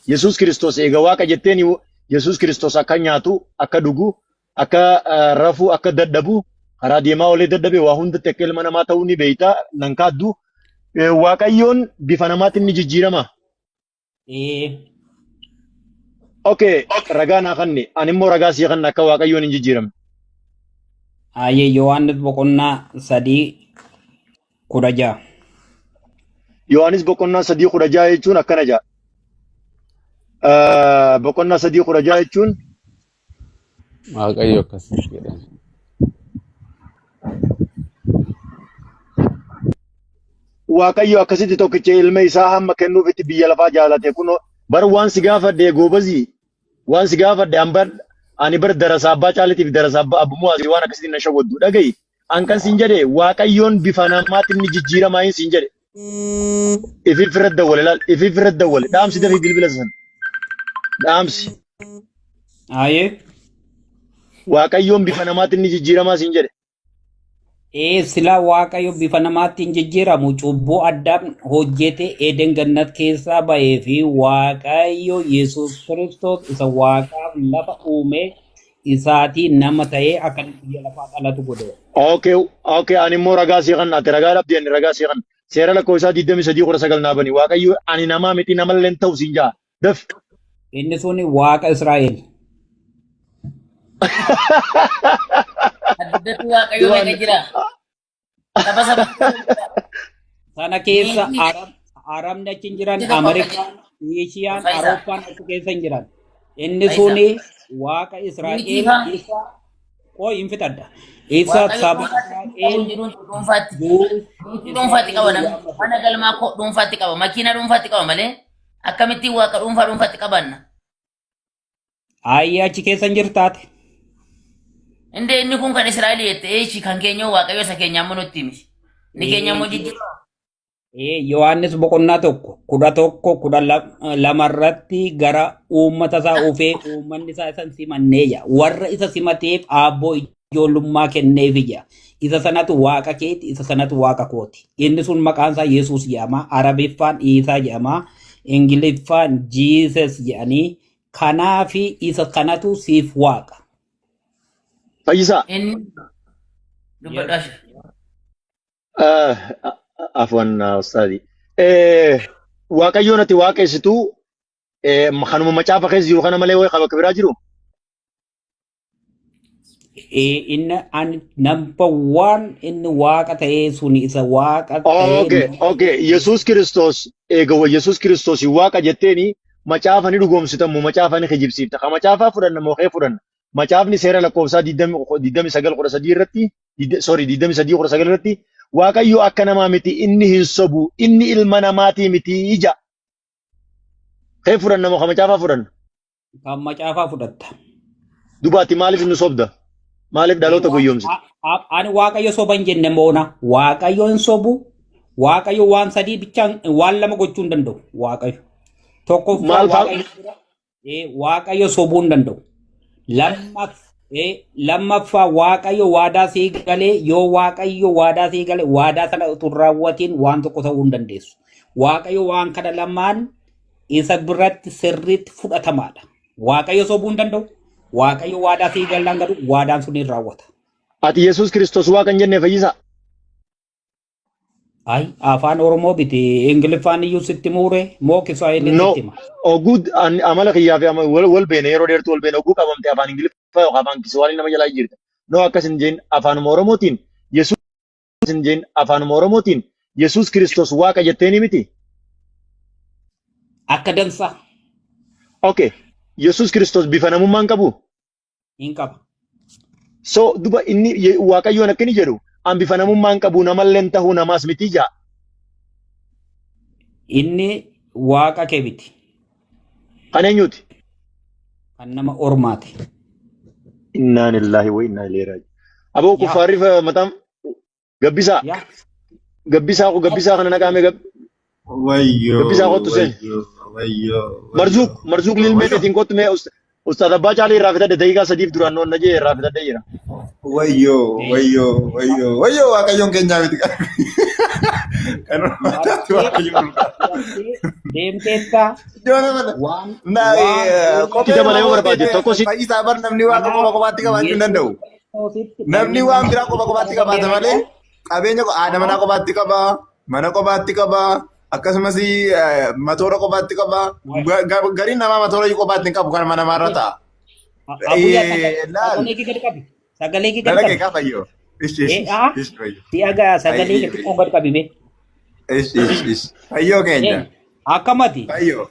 Yesus Kiristoos eega waaqa jetteeni Yesus Kiristoos akka nyaatu, akka dhugu, akka rafu, akka dadhabu, karaa deemaa olee dadhabe waa hundatti akka ilma namaa ta'uu ni beeyta nan kaaddu. Waaqayyoon bifa namaatiin ni jijjiirama. Okay, ragaa naa kanne ani immoo ragaa sii kanne akka waaqayyoon hin jijjiiramne. Aye Yohaannis boqonnaa 3:16. Yohaannis boqonnaa 3:16 jechuun akkana jaa. Boqonnaa 3:16 jechuun Waaqayyo akkasii jedhama. Waaqayyo akkasitti tokkicha ilma isaa hamma kennuufitti biyya lafaa jaalate kunoo bara waan si gaafadhe goobazii waan si gaafadhe ani bar darasa abbaa caalitiif darasa abbumuu asii waan akkasitti na shawwaddu dhagayi ankan siin jedhe waaqayyoon bifa namaatiin ni jijjiiramaa hin siin jedhe ifi firradda wale laal ifi firradda wale dhaamsi dafii bilbila san dhaamsi waaqayyoon bifa namaatiin ni jijjiiramaa siin jedhe sila waaqayyo bifa namaatiin jijjiiramu cubbuu addaam hojjete Eden Gannat keessaa bahee fi waaqayyo Yesus Kiristoos isa waaqaaf lafa uume isaatii nama ta'ee akka biyya lafaa dhalatu godhe. Okay, ani immoo ragaa sii kan ati ragaa dhabdee ani ragaa sii kan seera lakkoofsaa 23:19 naabani waaqayyo ani namaa miti namallee hin ta'u siin jaa daf. Inni suni waaqa Israa'el. Addatu waaqayyo meeqa jira? Saba. Sana keessa Arabni achi hin jiran, Ameerikaan, Eeshiyaan, Awurooppaan achi keessa hin jiran. Inni suni waaqa Israa'el isa hin fitadha. Isa saba Israa'el dhuunfaatti qaba mana galmaa koo dhuunfaatti qaba makiina dhuunfaatti qaba malee akkamittiin waaqa dhuunfaatti qabanna. Ayyaa achi keessa hin jirtaate. Inni kun kan Israa'el jette eechi kan keenya waaqayyo isa keenya ammoo nutti himi. Ni keenya ammoo jijjiirama. Yohaannis boqonnaa 1:11 irratti gara uummata isaa ufee uummanni isaa isan simanneeyya. Warra isa simateef aabboo ijoollummaa kenneefiyya. Isa sanatu waaqa keeti, isa sanatu waaqa kooti. Inni sun maqaan isaa Yesuus jedhama. Arabiffaan Iisaa jedhama. Ingiliffaan Jiises jedhanii. Kanaafi isa kanatu siif waaqa. Fayyisaa. Dubbadhaasha. Afwan ustaadi. Waaqayyoon ati waaqessitu kanuma macaafa keessa jiru kana malee kan bakka biraa jiru. Inni number one inni waaqa ta'ee suni isa waaqa ta'ee. Okay. Yesuus Kiristoos eegawa Yesuus Kiristoos waaqa jetteeni macaafa ni dhugoomsitamu macaafa ni kijibsiifta. Ka macaafa fudhanna mooqee fudhanna. Macaafni seera lakkoofsaa 29:13 irratti 23:19 irratti waaqayyo akka namaa miti inni hin sobu inni ilma namaatii miti ija. Kee fudhanna moo macaafaa fudhanna? Kan macaafaa fudhatta. Dubaatti maaliif nu sobda? Maaliif dhaloota guyyoomsi? Ani waaqayyo soba hin jenne moona. Waaqayyo hin sobu. Waaqayyo waan sadii bichaan waan lama gochuu hin danda'u. Waaqayyo. Tokkoffaa waaqayyo sobuu hin danda'u. Lammaffaa waaqayyo waadaa sii galee yoo waaqayyo waadaa sii galee waadaa sana utuu raawwatiin waan tokko ta'uu hin dandeessu. Waaqayyo waan kana lamaan isa biratti sirriitti fudhatamaadha. Waaqayyo sobuu hin danda'u. Waaqayyo waadaa sii galaan gadu waadaan sun hin raawwata. Ati Yesuus Kiristoos waaqa hin jenne fayyisaa? Afaan Oromoo biti Ingiliffaan iyyuu sitti muure moo Kiswahiliin sitti hima? Oguu amala kiyyaa fi wal beene yeroo dheertuu wal beene oguu qabamte afaan Ingiliffaa yookaan afaan Kiswahilii nama jalaa jirta. No akkas hin jeen afaanuma Oromootiin Yesuus hin jeen afaanuma Oromootiin Yesuus Kiristoos waaqa jetteeni miti? Akka dansa. Okay. Yesuus Kiristoos bifa namummaa hin qabu? Hin qaba. So duba inni waaqayyoon akka inni jedhu an bifa namummaa hin qabu namallee ta'uu namaas miti jaa. Inni waaqa kee miti. Kan eenyuti? Kan nama ormaati. Innaa lillahi wa innaa ilaihi raaji'uun. Aboo kuffaarri mataan gabbisaa. Gabbisaa kana naqaame Wayyoo. Gabbisaa kottu seen. Marzuuq lilmee keetiin kottu mee Ustaad Abbaa Caalii irraa fitadhe daqiiqaa sadiif duraan noon najee irraa fitadhe jira. Wayyoo waaqayyoon keenyaa miti. Kan mataatti waaqayyo deemteetta Joona mana. waan Kita malee yoo barbaade tokko si Fayyisaa bar namni waan kophaatti qabaachuu hin danda'u. Namni waan biraa kophaatti qabaata malee qabeenya haadha manaa kophaatti qaba, mana kophaatti qaba, akkasumas matoora kophaatti qaba. Gariin namaa matoora kophaatti hin qabu kan mana namaarra ta'a. sagalee gad qabi. Sagalee gad Dalaga qabi. qaba yoo. Si agaa sagalee gad xiqqoo gad qabi mee. Fayyoo keenya. Akkamati Fayyoo.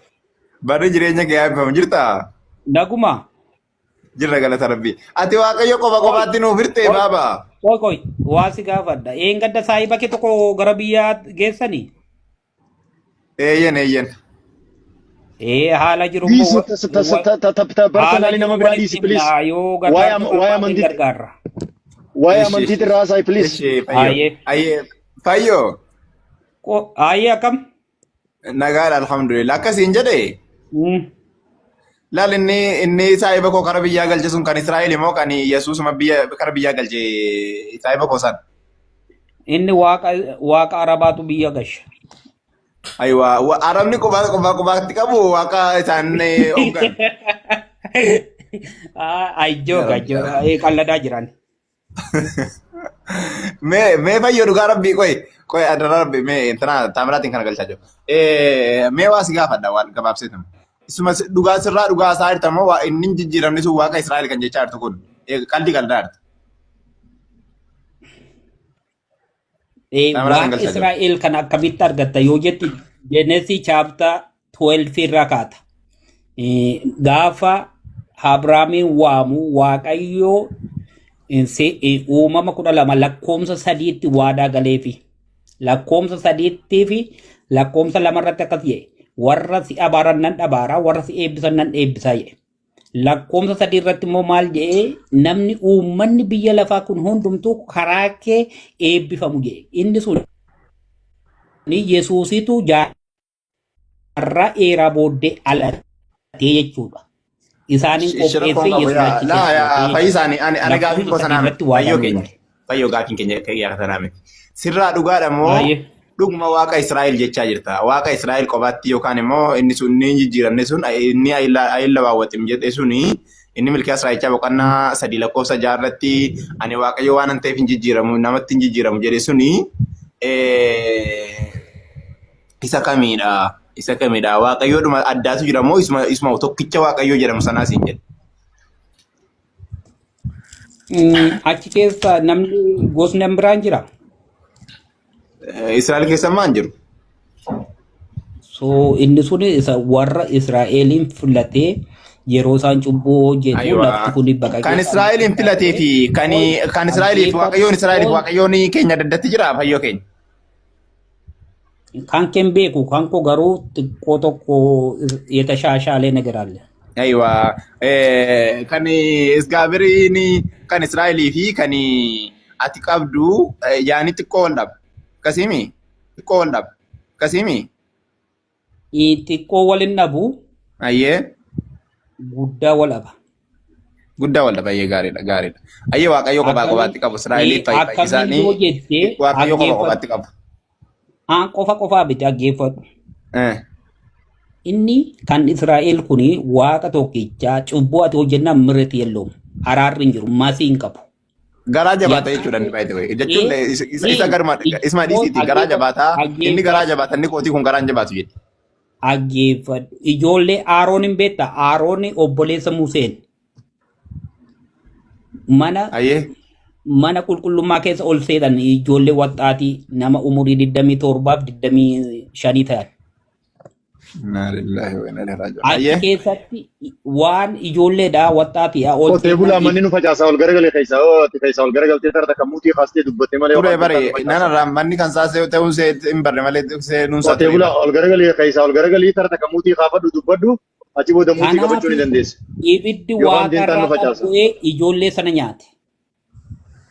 Barri jireenya kee yaabifamu jirtaa? naguma Jirra galata rabbii. Ati waaqayyo kophaatti nuuf hirtee baaba. koy waa si gaafadha. Gadda saahiba kee tokko gara biyyaa geessanii. Eeyyen. Haala jiru Diisi personally nama biraa diisi please. Waa'ee amantii gargaarra. waa'ee amantii irraa haasa'e please. Fayyoo. Ayyee akkam? Nagaadha alhamdulillah. Akkasiin jedhee. Laal inni saahiba koo kara biyyaa galche sun kan Israa'el immoo kan Yesuusuma kara biyyaa galche saahiba koo san. Inni waaqa arabaatu biyya gasha. Aywa Arabni kophaatti qabu waaqa isaan hooggan. Ajjoo qalladaa jiran. Mee fayyoo dhugaa rabbii qoy adana rabbii mee intana taamiraatiin kana galchaa jiru. Mee waa si gaafadha waan gabaabseetamu. Isuma dhugaa sirraa dhugaa isaa hirtamoo waa inni jijjiiramni sun waaqa Israa'el kan jechaa jirtu kun qaldi qaldaa jirti. Waaqa Israa'el kan akkamitti argatta yoo jetti Genesis chapter 12 irraa kaata. Gaafa Abrahaamin waamu Waaqayyoo uumama 12 lakkoomsa 3tti waadaa galeefi. Lakkoomsa 3 fi lakkoomsa 2 irratti akkas jedhe. Warra si abaaran nan abaara, warra si eebbisan nan eebbisaa jedhe. Lakkoomsa 3 irratti immoo maal jedhee namni uummanni biyya lafaa kun hundumtuu karaa kee eebbifamu jedhe. Inni sun Yesuusitu jaarraa dheeraa booddee alatee jechuudha. Isaanin qopheessee Yesuus Fayyisaanii ani gaafiin koo sanaa fayyoo gaafiin keenya yaa sanaa sirraa dhugaadha moo dhuguma waaqa Israa'el jechaa jirta. Waaqa Israa'el qofaatti yookaan immoo inni sun inni jijjiiramne sun inni ayilla baawwatim jedhe suni inni milkiyaa Israa'elchaa boqonnaa 3 lakkoofsa 6 irratti ani waaqayyo waan ta'eef hin jijjiiramu namatti hin jijjiiramu jedhe suni isa kamiidha? Isa kamiidha? Waaqayyoodhuma addaatu jira moo isuma tokkicha waaqayyoo jedhamu sanaas hin jedhe? Achi keessa namni gosni biraan jira. Israa'el keessa maan jiru? So inni sun isa warra Israa'eliin filatee yeroo isaan cubbuu hojjetu lafti kun baqaqee. Kan Israa'eliin filatee fi kan Israa'eliif waaqayyoon keenya daddatti jira fayyoo keenya. Kan keen beeku kan ko garuu xiqqoo tokko yetashaashaalee nagaraalle. Aywa kan Isgaabiriin kan Israa'elii fi kan ati qabdu yaani xiqqoo wal dhaba. Kasimi xiqqoo wal dhaba. Kasimi xiqqoo waliin dhabu. Ayyee Guddaa wal dhaba. Guddaa wal dhaba ayyee gaariidha. Ayyee waaqayyoo kophaatti qabu Israa'eliif fayyisaanii waaqayyoo kophaatti qabu. Qofa biti dhaggeeffatu. Inni kan Israa'el kuni waaqa tokkichaa cubbuu ati hojjennaan mirati yelloo araarri hin jiru maasii hin qabu. Garaa jabaata jechuudha inni baay'ee jechuun isa garma isma dhiisiiti garaa jabaataa inni garaa jabaata inni kootii kun garaan jabaatu jedhe. Dhaggeeffatu ijoollee Aaroon hin beektaa Aaroon obboleessa Museen mana qulqullummaa keessa ol seetan ijoollee waxxaatii nama umurii 27 fi 25 ta'an. Achi keessatti waan ijoolleedhaa waxxaatii Qotee bulaa manni nu facaasaa ol garagalee keessa ol garagaltee tarta kan muutii kaastee dubbatte malee. Ture bare nanarraa manni kan saasee ta'uun see hin barre malee see nuunsa. Qotee bulaa ol garagalee keessa ol garagalii tarta kan muutii kaafadhu dubbadhu achi booda muutii qabachuu ni dandeessa. Ibiddi waaqarraa qabu'ee ijoollee sana nyaate.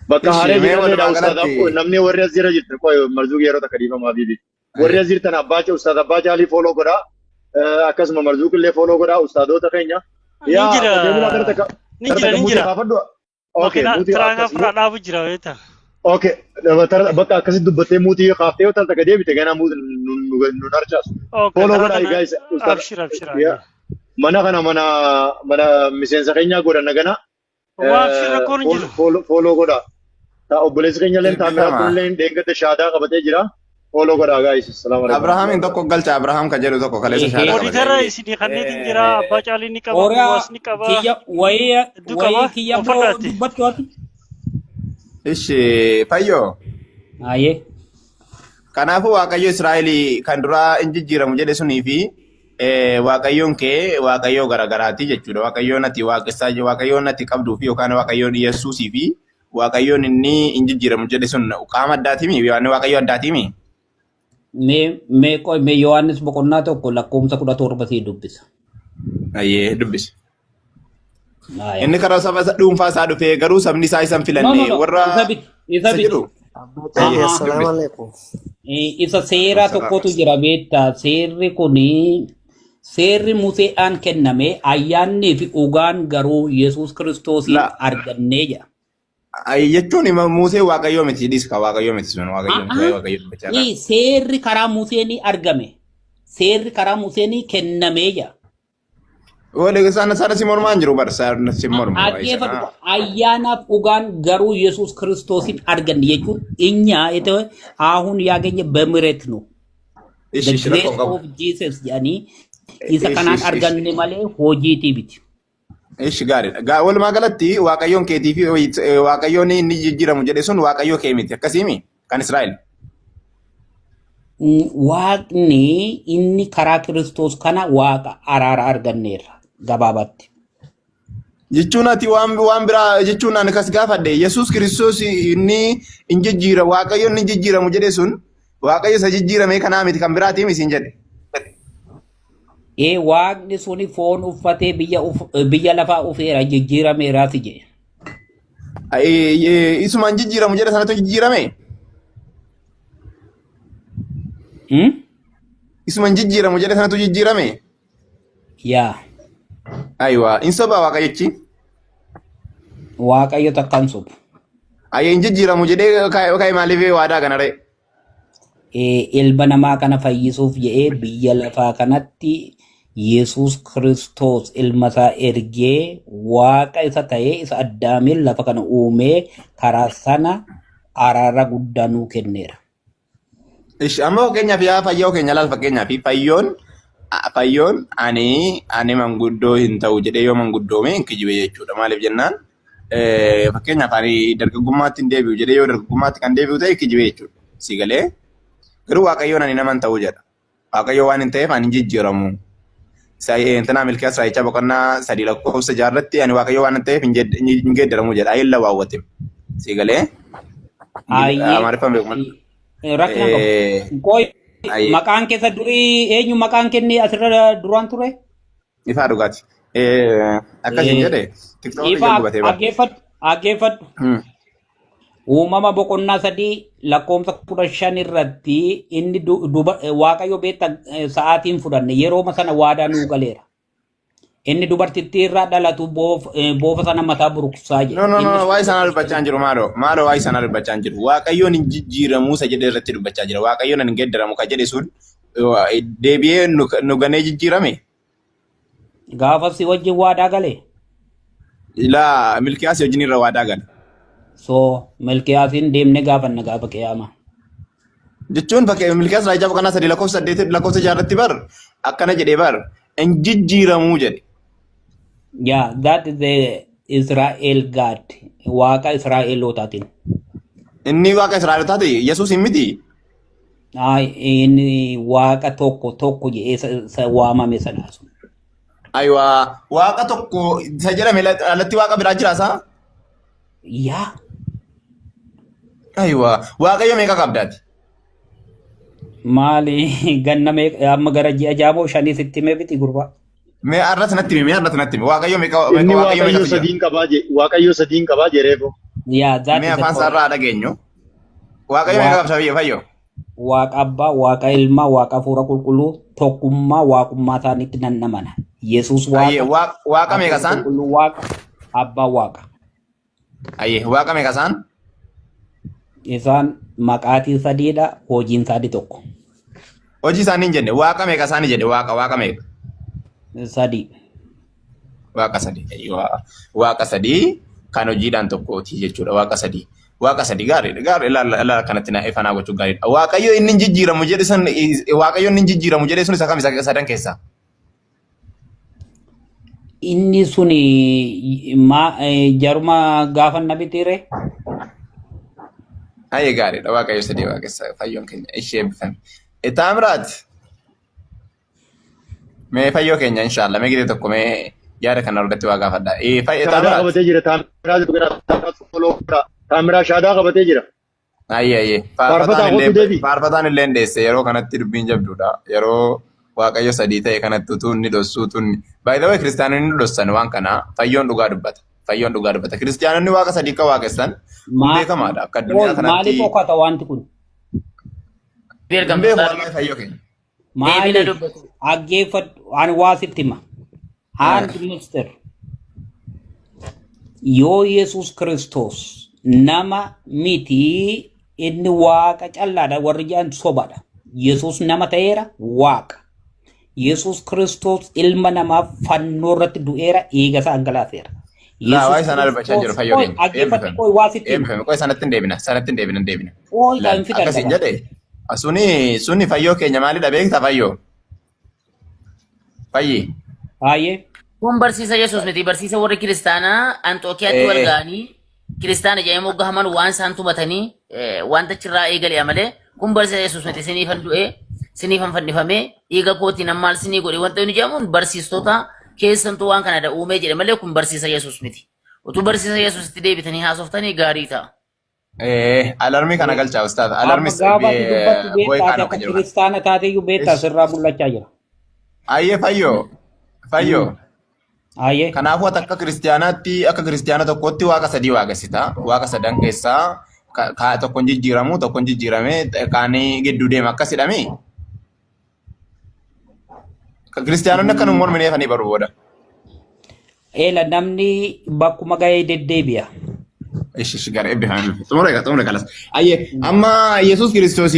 Bakka haaree jiranidha ustaadhaaf namni warri as jira jirtan marzuuqii yeroo takka dhiifamaa biibi. Warri as jirtan ustaad abbaa caalii fooloo godhaa akkasuma marzuuqii illee fooloo godhaa ustaadota keenya. Ni jira. Tiraaka fudhaa dhaabu jira beektaa. Okay, bakka akkasitti dubbattee muutii kaaftee yoo taate gadee bite ganaa muutii nu harcaasu. Follow godhaa guys. Abshir. Mana kana mana miseensa keenyaa godhanna gana. Abshir rakkoon hin jiru. Follow godhaa. Obboleessi keenya illee taamiraa kunillee deengate shaadaa qabatee jira. Follow godhaa guys. Salaamu alaikum. Abrahaamiin tokko galcha Abrahaam kan jedhu tokko kaleessa shaadaa qabatee. Oditara isinii kanneetiin jira abbaa caalii ni qaba bu'aas ni qaba. Wayii kiyya boo dubbachuu ati. Ishi fayyoo. Aye. Kanaafuu Waaqayyo Israa'elii kan duraa hin jijjiiramu jedhe sunii fi Waaqayyoon kee Waaqayyoo garagaraati jechuudha. Waaqayyoon ati waaqessaa Waaqayyoon ati qabduu fi yookaan Waaqayyoon Yesuusii fi Waaqayyoon inni hin jijjiiramu jedhe sun qaama addaatimi waan Waaqayyoo addaatimi. Mee Yohaannis boqonnaa tokko lakkoofsa 17 sii dubbisa. Ayyee dubbisa. Inni karaa saba dhuunfaa isaa dhufee garuu sabni isaa isan filanne warra isa jedhu. Assalamu alaikum. Isa seera tokkotu jira beektaa seerri kuni seerri Museedhaan kenname ayyaannii fi dhugaan garuu Yesuus Kiristoosiin argannee jira. Jechuun Musee Waaqayyoo miti dhiiska Waaqayyoo miti sun Waaqayyoo. Seerri karaa Museenii argame. Seerri karaa Museenii kennamee jira. Wale sana si mormaan jiru bar si mormaa. Ayyaanaaf dhugaan garuu Yesuus Kiristoosin arganne jechuun inya itu ahun yaagenya በምሕረት ነው. The grace of Jesus jedhanii isa kanaan arganne malee hojiitii miti. Ishi gaariidha. Walumaa galatti Waaqayyoon keetii fi Waaqayyoon inni jijjiiramu jedhe sun Waaqayyoo kee miti akkasiimi kan Israa'el. Waaqni inni karaa Kiristoos kana waaqa araara arganneerra. Gabaabatti. Jechuun ati waan biraa jechuun ani kas gaafadhe Yesuus Kiristoos inni hin jijjiira Waaqayyoon inni jijjiiramu jedhe sun Waaqayyo isa jijjiirame kanaa miti kan biraatii misiin jedhe. Waaqni suni foon uffatee biyya lafaa ufeera jijjiirameeraati jedhe. Isumaan jijjiiramu jedhe sanatu jijjiirame. Isumaan jijjiiramu jedhe sanatu jijjiirame. Yaa. Aywa, insoba Waaqayyochi. Waaqayyo takkaan sobu. Ayeen jijjiiramu jedhee kai maaliif waadaa kanaree? Ilma namaa kana fayyisuuf jedhee biyya lafaa kanatti Yesuus Kiristoos ilma isaa ergee waaqa isa ta'ee isa addaamiin lafa kana uumee karaa sana araara guddaa nuu kenneera. Amma fakkeenyaaf yaa fayyoo keenya laal fakkeenyaaf fayyoon ani manguddoo hin ta'u jedhee yoo manguddoome hin kijibe jechuudha. Maaliif jennaan fakkeenyaaf ani dargaggummaatti hin deebi'u jedhee yoo dargaggummaatti kan deebi'u ta'e kijibe jechuudha. Si galee garuu Waaqayyoon ani nama hin ta'u jedha. Waaqayyo waan hin ta'eef ani hin jijjiiramu. Intanaa Milkiyaas Raayichaa boqonnaa 3 lakkoofsa 6 irratti ani Waaqayyo waan hin ta'eef hin geeddaramu jedha. Ayin la waawwate. Si galee maqaan keessa durii eenyu maqaan kennee asirra duraan ture? Ifaa dhugaati. Akkasiin jedhe Dhaggeeffadhu. Uumama boqonnaa 3 lakkoofsa 15 irratti inni Waaqayyo beekta sa'aatiin fudhanne yeroo sana waadaa nuu galeera. Inni dubartittii irraa dhalatu boofa sana mataa buruqsaa jedha. No, waa'ee sana dubbachaa hin jiru maaloo waa'ee sana dubbachaa hin jiru. Waaqayyoon hin jijjiiramu isa jedhee irratti dubbachaa jira. Waaqayyoon hin geeddaramu ka jedhe sun deebi'ee nu ganee jijjiirame. Gaafa si wajjin waadaa galee? Ilaa Milkiyaas wajjin irra waadaa gale. So Milkiyaasiin deemne gaafanna gaafa qiyaamaa. Jechuun Milkiyaas Raayichaa boqonnaa 3 lakkoofsa 8 lakkoofsa 6 irratti bar akkana jedhee bar hin jijjiiramuu jedhe. Yeah, that is the Israel God. Waaqa Israa'elootatiin. Inni waaqa Israa'elootaati Yesuus hin miti. Inni waaqa tokko jedhee waamame sanaas. Aywa waaqa tokko isa jedhame alatti waaqa biraa jiraasaa? Yaa. Aywa waaqayyo meeqa qabdaati? Maali ganna amma gara ji'a jaaboo 5 sitti mee biti gurbaa. Mee arrata natti himi waaqayyo meeqa inni waaqayyo sadiin qabaa jereefo. Yaa zaati. Mee afaan sarraa dhageenyu. Waaqayyo meeqa qabsa fayyoo? Waaqa abbaa, waaqa ilmaa, waaqa hafuura qulqulluu, tokkummaa waaqummaa isaaniitti nan amana. Yesuus waaqa meeqa isaan? Waaqa abbaa waaqa. Waaqa meeqa isaan? Isaan maqaatiin sadiidha, hojiin sadii tokko. Hojii isaanii hin jenne waaqa meeqa isaanii jedhe waaqa meeqa? Sadii. Waaqa sadii. Waaqa sadii kan hojiidhaan tokkooti jechuudha. Waaqa sadii. Waaqa sadii gaariidha. Ilaala kanatti na ifanaa gochuu gaariidha. Waaqayyo inni jijjiiramu jedhe sun Waaqayyo inni jijjiiramu jedhe sun isa kam isa sadan keessaa? Inni suni jaruma gaafa nabi tiree. Aye gaariidha. Waaqayyo sadii waaqessa fayyoon keenya ishee eebbifame. Taamiraat mee fayyoo keenya inshallah mee gidee tokko mee yaada kana irratti waa gaafadha. Shaadaa qabatee jira. Taamiraa shaadaa qabatee jira. Aye. Faarfataan illee ndeesse yeroo kanatti dubbiin jabduudha. Yeroo Waaqayyo sadii ta'e kanatti utuu inni dhossuu tunni. By the way kiristaanonni dhossan waan kana fayyoon dhugaa dubbata. Kiristaanonni waaqa sadii akka waaqessan beekamaadha. Akka addunyaa kanatti. Maaliif okkata wanti kun? Fayyoo keenya. Maaliif dhaggeeffadhu ani waa sitti hima. Haati ministeer yoo Yesuus Kiristoos nama miti inni waaqa callaadha warri jedhan sobadha. Yesuus nama ta'eera waaqa. Yesuus Kiristoos ilma namaaf fannoo irratti du'eera eegasa angalaaseera. Laa waa isaan albachaa jiru fayyoo keenya. Dhaggeeffadhu koo waa sitti hima. Koo sanatti hin deebina. Koo isaan fidan. Akkasiin jedhee. Suni fayyoo keenya maalidha beektaa fayyoo? Fayyi. Baay'ee. Kun barsiisa Yesuus miti barsiisa warri kiristaanaa Anxookiyaatti wal ga'anii kiristaana jedhamee moggahaman waan isaan tumatanii wanta achirraa eegale malee kun barsiisa Yesuus miti siniifan du'ee siniifan fannifamee dhiiga kootiin ammaal sinii godhe wanta inni jedhamuun barsiistota keessantuu waan kana uumee jedhe malee kun barsiisa Yesuus miti. Utuu barsiisa Yesuusitti deebitanii haasoftanii gaarii ta'a. Alarmii kana galchaa ustaad. Alarmis boo'i kana akka kiristaana taateeyyuu beektaa sirraa mul'achaa jira. Ayyee fayyoo. Ayyee. Kanaafuu akka kiristaana tokkotti waaqa sadii waaqessita. Waaqa sadan keessaa tokkoon jijjiiramu tokkoon jijjiiramee kaanii gidduu deema akkas jedhame. Kiristaanonni akka nu mormineefanii baruu booda. Eela namni bakkuma ga'ee deddeebi'a. Ishi gara eebbifame. Xumura kalas. Ayyee amma Yesuus Kiristoos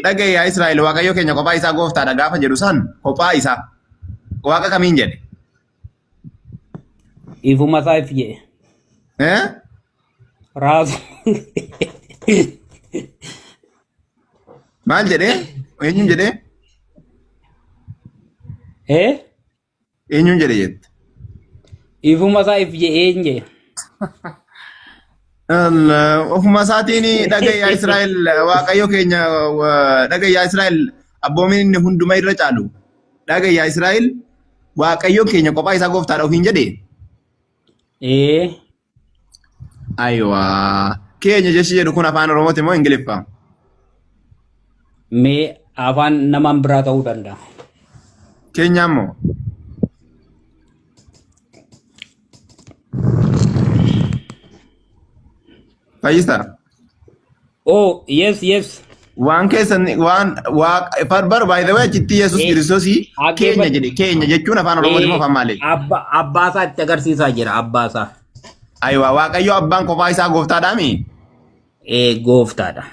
dhagaye yaa Israa'el Waaqayyo keenya kophaa isaa gooftaadha gaafa jedhu san kophaa isaa waaqa kamiin jedhe? Ifuma isaa if jedhe. Raasu. Maal jedhee? Eenyuun jedhee? Eenyuun jedhe jette? Ifuma isaa if jedhe eenye. Ofuma isaatiin dhagayyaa Israa'el Waaqayyo keenya dhagayyaa Israa'el abboomin inni hunduma irra caalu dhagayyaa Israa'el Waaqayyo keenya kophaa isaa gooftaadha ofiin jedhee? Aywa keenya jechi jedhu kun afaan Oromooti moo Ingiliffaa? Mee afaan namaan biraa ta'uu danda'a. Keenyaa moo? Fayyisa? Oh, yes. Waan keessan waan farbar by the way achitti Yesuus Kiristoos keenya jechuun afaan Oromooti moo afaan maali? Abbaasaa itti agarsiisaa jira abbaasaa. Aywa Waaqayyo abbaan kophaa isaa gooftaadhaami? Gooftaadha.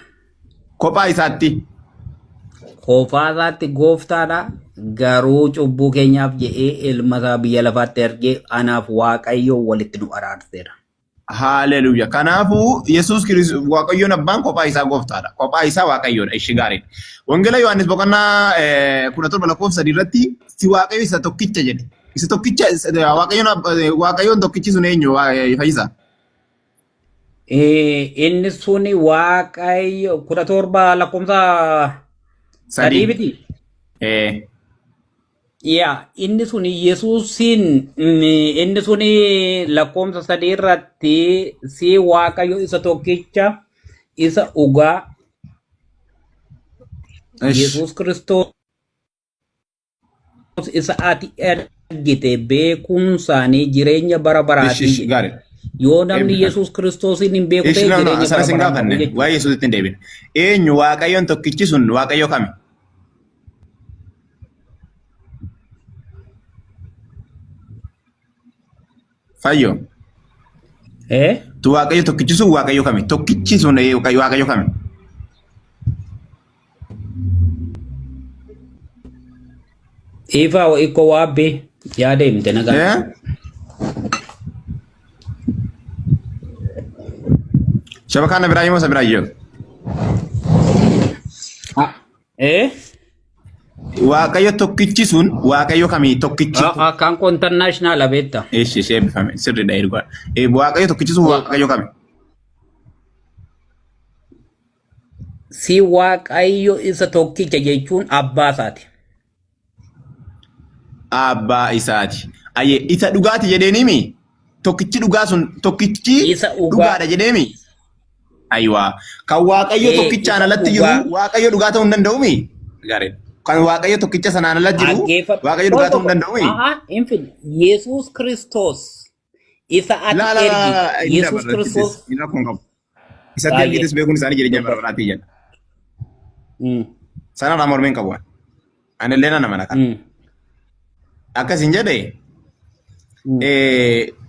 Kophaa isaatti? Kophaa isaatti gooftaadha. Garuu cubbuu keenyaaf jedhee ilma isaa biyya lafaatti ergee anaaf Waaqayyo walitti nu araarseera. Hallelujah. Kanaafuu Yesuus Kiristoos Waaqayyoon abbaan kophaa isaa gooftaadha. Kophaa isaa Waaqayyoodha. Ishi gaariidha. Wangeela Yohaannis boqonnaa 17:3 irratti si Waaqayyo isa tokkicha jedhe. Isa tokkicha Waaqayyoon tokkichi sun eenyu Fayyisa? Inni suni Waaqayyo 17:3 biti. Ya, inni suni Yesuusin inni suni lakkoomsa 3 irratti si Waaqayyo isa tokkicha isa dhugaa Yesuus Kiristoos isa ati ergite beekumsaanii jireenya bara baraati. Yoo namni Yesuus Kiristoosin hin beeku ta'e jireenya bara baraati. Waa Yesuusitti hin deebine. Eenyu Waaqayyoon tokkichi sun Waaqayyo kami? Fayyo. Tu waaqayyo tokkichi sun waaqayyo kami? Tokkichi sun waaqayyo kami? Ifa wa iko wabe yaade mte naga. Shabakana birayi mo sa birayi. Waaqayyo tokkichi sun waaqayyo kami tokkichi. Kan ko international abetta. Shebe fami sirri da irgwa. Waaqayyo tokkichi sun waaqayyo kami? Si waaqayyo isa tokkicha jechuun abbaa isaati. Abbaa isaati. Aye isa dhugaati jedheeni mi? Tokkichi dhugaa sun tokkichi dhugaadha jedheemi. Aywa kan waaqayyo tokkichaan alatti jiru waaqayyo dhugaa ta'uu hin danda'u mi? Gaariidha. Kan waaqayyo tokkicha sanaan alatti jiru waaqayyo dhugaa ta'uu hin danda'u mi? Infin Yesus Kristos isa ati ergi Yesus Kristos isa ergitis beekuun isaanii jireenya barbaadaatii jedha. Sana irraa mormiin qabu. Ani illee nama mana kana. Akkasin jedhe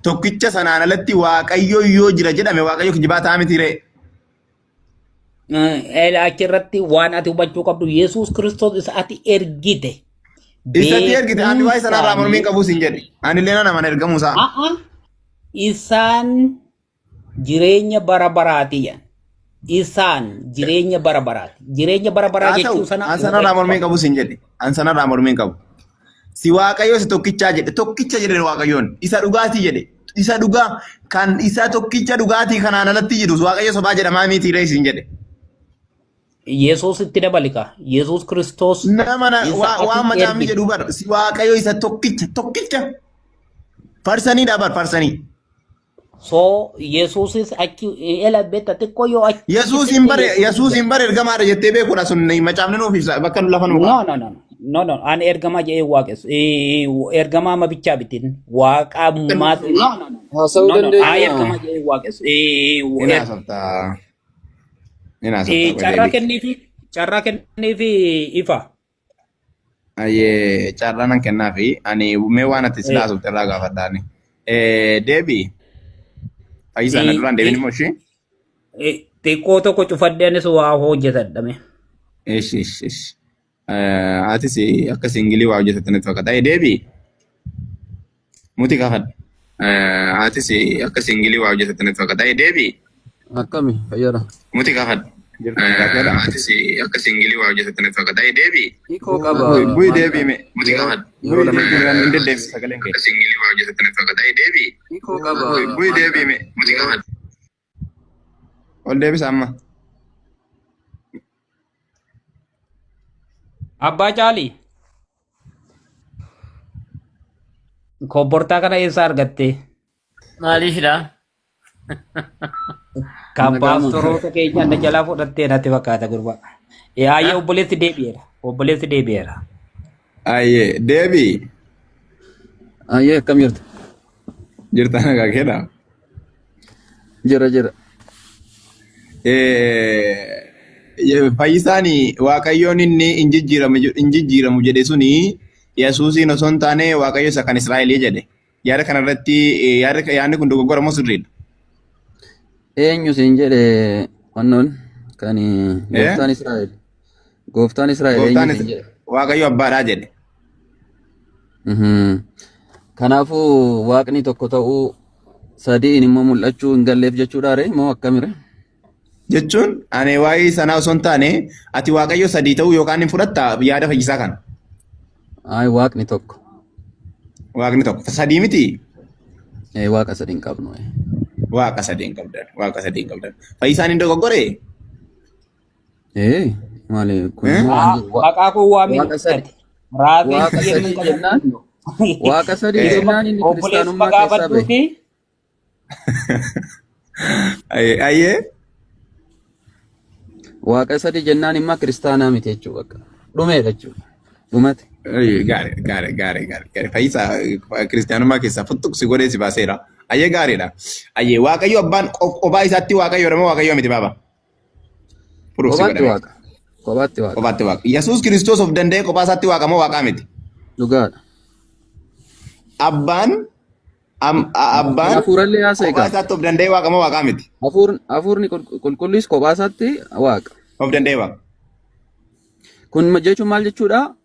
tokkicha sanaan alatti waaqayyo yoo jira jedhame waaqayyo kijibaa ta'a miti ree. Achirratti waan ati hubachuu qabdu Yesus Kristos isa ati ergite. Isatti ergite ani waa'ee sanarraa mormiin qabu sin jedhe. Ani illee nama ergamuu isaa. Isaan jireenya bara baraati jedhan. Isaan jireenya bara baraati. Jireenya bara baraa jechuu sana. An sanarraa mormiin qabu sin jedhe. An sanarraa mormiin qabu. Si waaqayyo si tokkicha jedhe tokkicha jedhe waaqayyoon isa dhugaatii jedhe isa dhugaa kan isa tokkicha dhugaatii kanaan alatti jiru waaqayyo sobaa jedhamaa miti ree sin jedhe. Yesus itti dabalika Yesus Kristos nama waan macaamni jedhu bar si waaqayyo isa tokkicha farsanii dhabar farsanii. So Yesus is aki elabeta te koyo aki. Yesus hin bare ergamaadha jettee beekuudha sun macaamni nuuf ibsa bakka nu lafa nu. No, an ergama je waaqes. Ergama ma bicha bitin. Waaqa maat. No. Ay ergama je waaqes. Ina sabta. Carra kennifi ifa. Aye carra nan kennafi ani me waan ati silaa subte irraa gaafadhaani. Deebi. Fayyisaa na duraan deebini moshi. Xiqqoo tokko cufadheenis waa hojjetadhame. Ish. Ati si akka singilii waa hojjetate natti fakkaata. Deebi. Muti gaafadha. Ati si akka singilii waa hojjetate natti fakkaata. Deebi. Akkami fayyada. Muti gaafadha. Ati si akka singilii waa hojjetate natti fakkaata. Deebi. Hiikoo qaba. Bu'i deebi me. Muti gaafadha. Bu'i deebi sagaleen kee. Akka singilii waa hojjetate natti fakkaata. Deebi. Hiikoo qaba. Bu'i deebi me. Muti gaafadha. Ol deebisa amma. Abbaa Caalii. Kobbortaa kana eessa argatte? Maaliifidha? Kan paastoroota keenya na jalaa fudhattee natti fakkaata gurbaa. Ayyee obboleessi deebi'eera. Ayyee deebi. Ayyee akkam jirta? Jirta nagaa keedha. Jira. Fayyisaan waaqayyoon inni injijjiiramu jedhe suni Yesuusiin osoo hin taane waaqayyo isa kan Israa'elii jedhe. Yaada kanarratti yaadni kun dogoggora moo sirriidha? Eenyu siin jedhe wannoon kan gooftaan Israa'el. Gooftaan Israa'el eenyu siin jedhe? Waaqayyo abbaadhaa jedhe. Kanaafuu waaqni tokko ta'uu sadiin immoo mul'achuu hin galleef jechuudha ree moo akkamire? Jechuun ani waa'ee sanaa osoo hin taane ati waaqayyo sadii ta'uu yookaan hin fudhatta yaada fayyisaa kana. Ay waaqni tokko. Waaqni tokko sadii miti. Waaqa sadii hin qabnu. Waaqa sadii hin qabdan. Fayyisaan hin dogoggore. Maali kun Maqaa kun waamini. Waaqa sadii jennaan. Waaqa sadii jennaan inni kiristaanummaa keessaa bahe. Ayyee. Waaqa sadii jennaan immoo kiristaanaa miti jechuudha bakka. Dhumeedha jechuudha. Dhumate. Gaarii. Fayyisaa kiristaanummaa keessaa futtuqsi godhee si baaseera. Ayyee gaariidha. Ayyee waaqayyo abbaan kophaa isaatti waaqayyo moo waaqayyo miti baaba? Kophaatti waaqa. Yesuus Kiristoos of danda'ee kophaa isaatti waaqa moo waaqaa miti? Dhugaadha. Abbaan Abbaan Hafuurallee haasa'e kophaa qaba. isaatti of danda'ee waaqa moo waaqaa miti? Hafuurni qulqulluus kophaa isaatti waaqa. Of danda'ee waaqa. Kun jechuun maal jechuudha?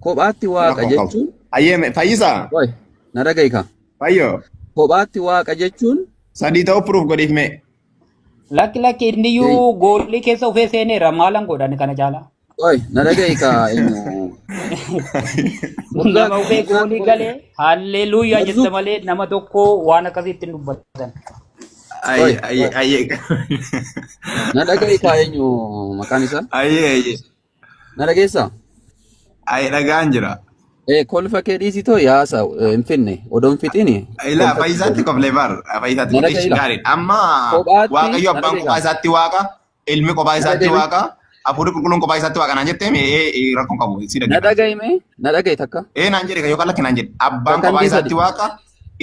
Kophaatti waaqa jechuun. Ayyee fayyisaa. Wayi na dhaga'i ka. Fayyoo. Kophaatti waaqa jechuun. Sadii ta'uu proof godhiif mee. Lakki inni iyyuu goolii keessa ufee seeneera maalan godhan kana caalaa. Wayi na dhaga'i ka. Nama ufee goolii galee halleluuyaa jette malee nama tokko waan akkasitti hin dubbatan. Ayyee. Na dhaga'i ka eenyu maqaan isaa? Ayyee. Na dhageessaa? Ayyee dhagaan jira. Kolfa kee dhiisitoo yaasa hin finne odoon fixini. Ilaa fayyisaatti koflee bar. Fayyisaatti koflee gaariidha. Amma waaqayyo abbaan kophaa isaatti waaqa. Ilmi kophaa isaatti waaqa. Hafuurri qulqulluun kophaa isaatti waaqa naan jettee rakkoon qabu. Na dhaga'i na dhaga'i takka. Naan jedhe yookaan lakki naan jedhe. Abbaan kophaa isaatti waaqa.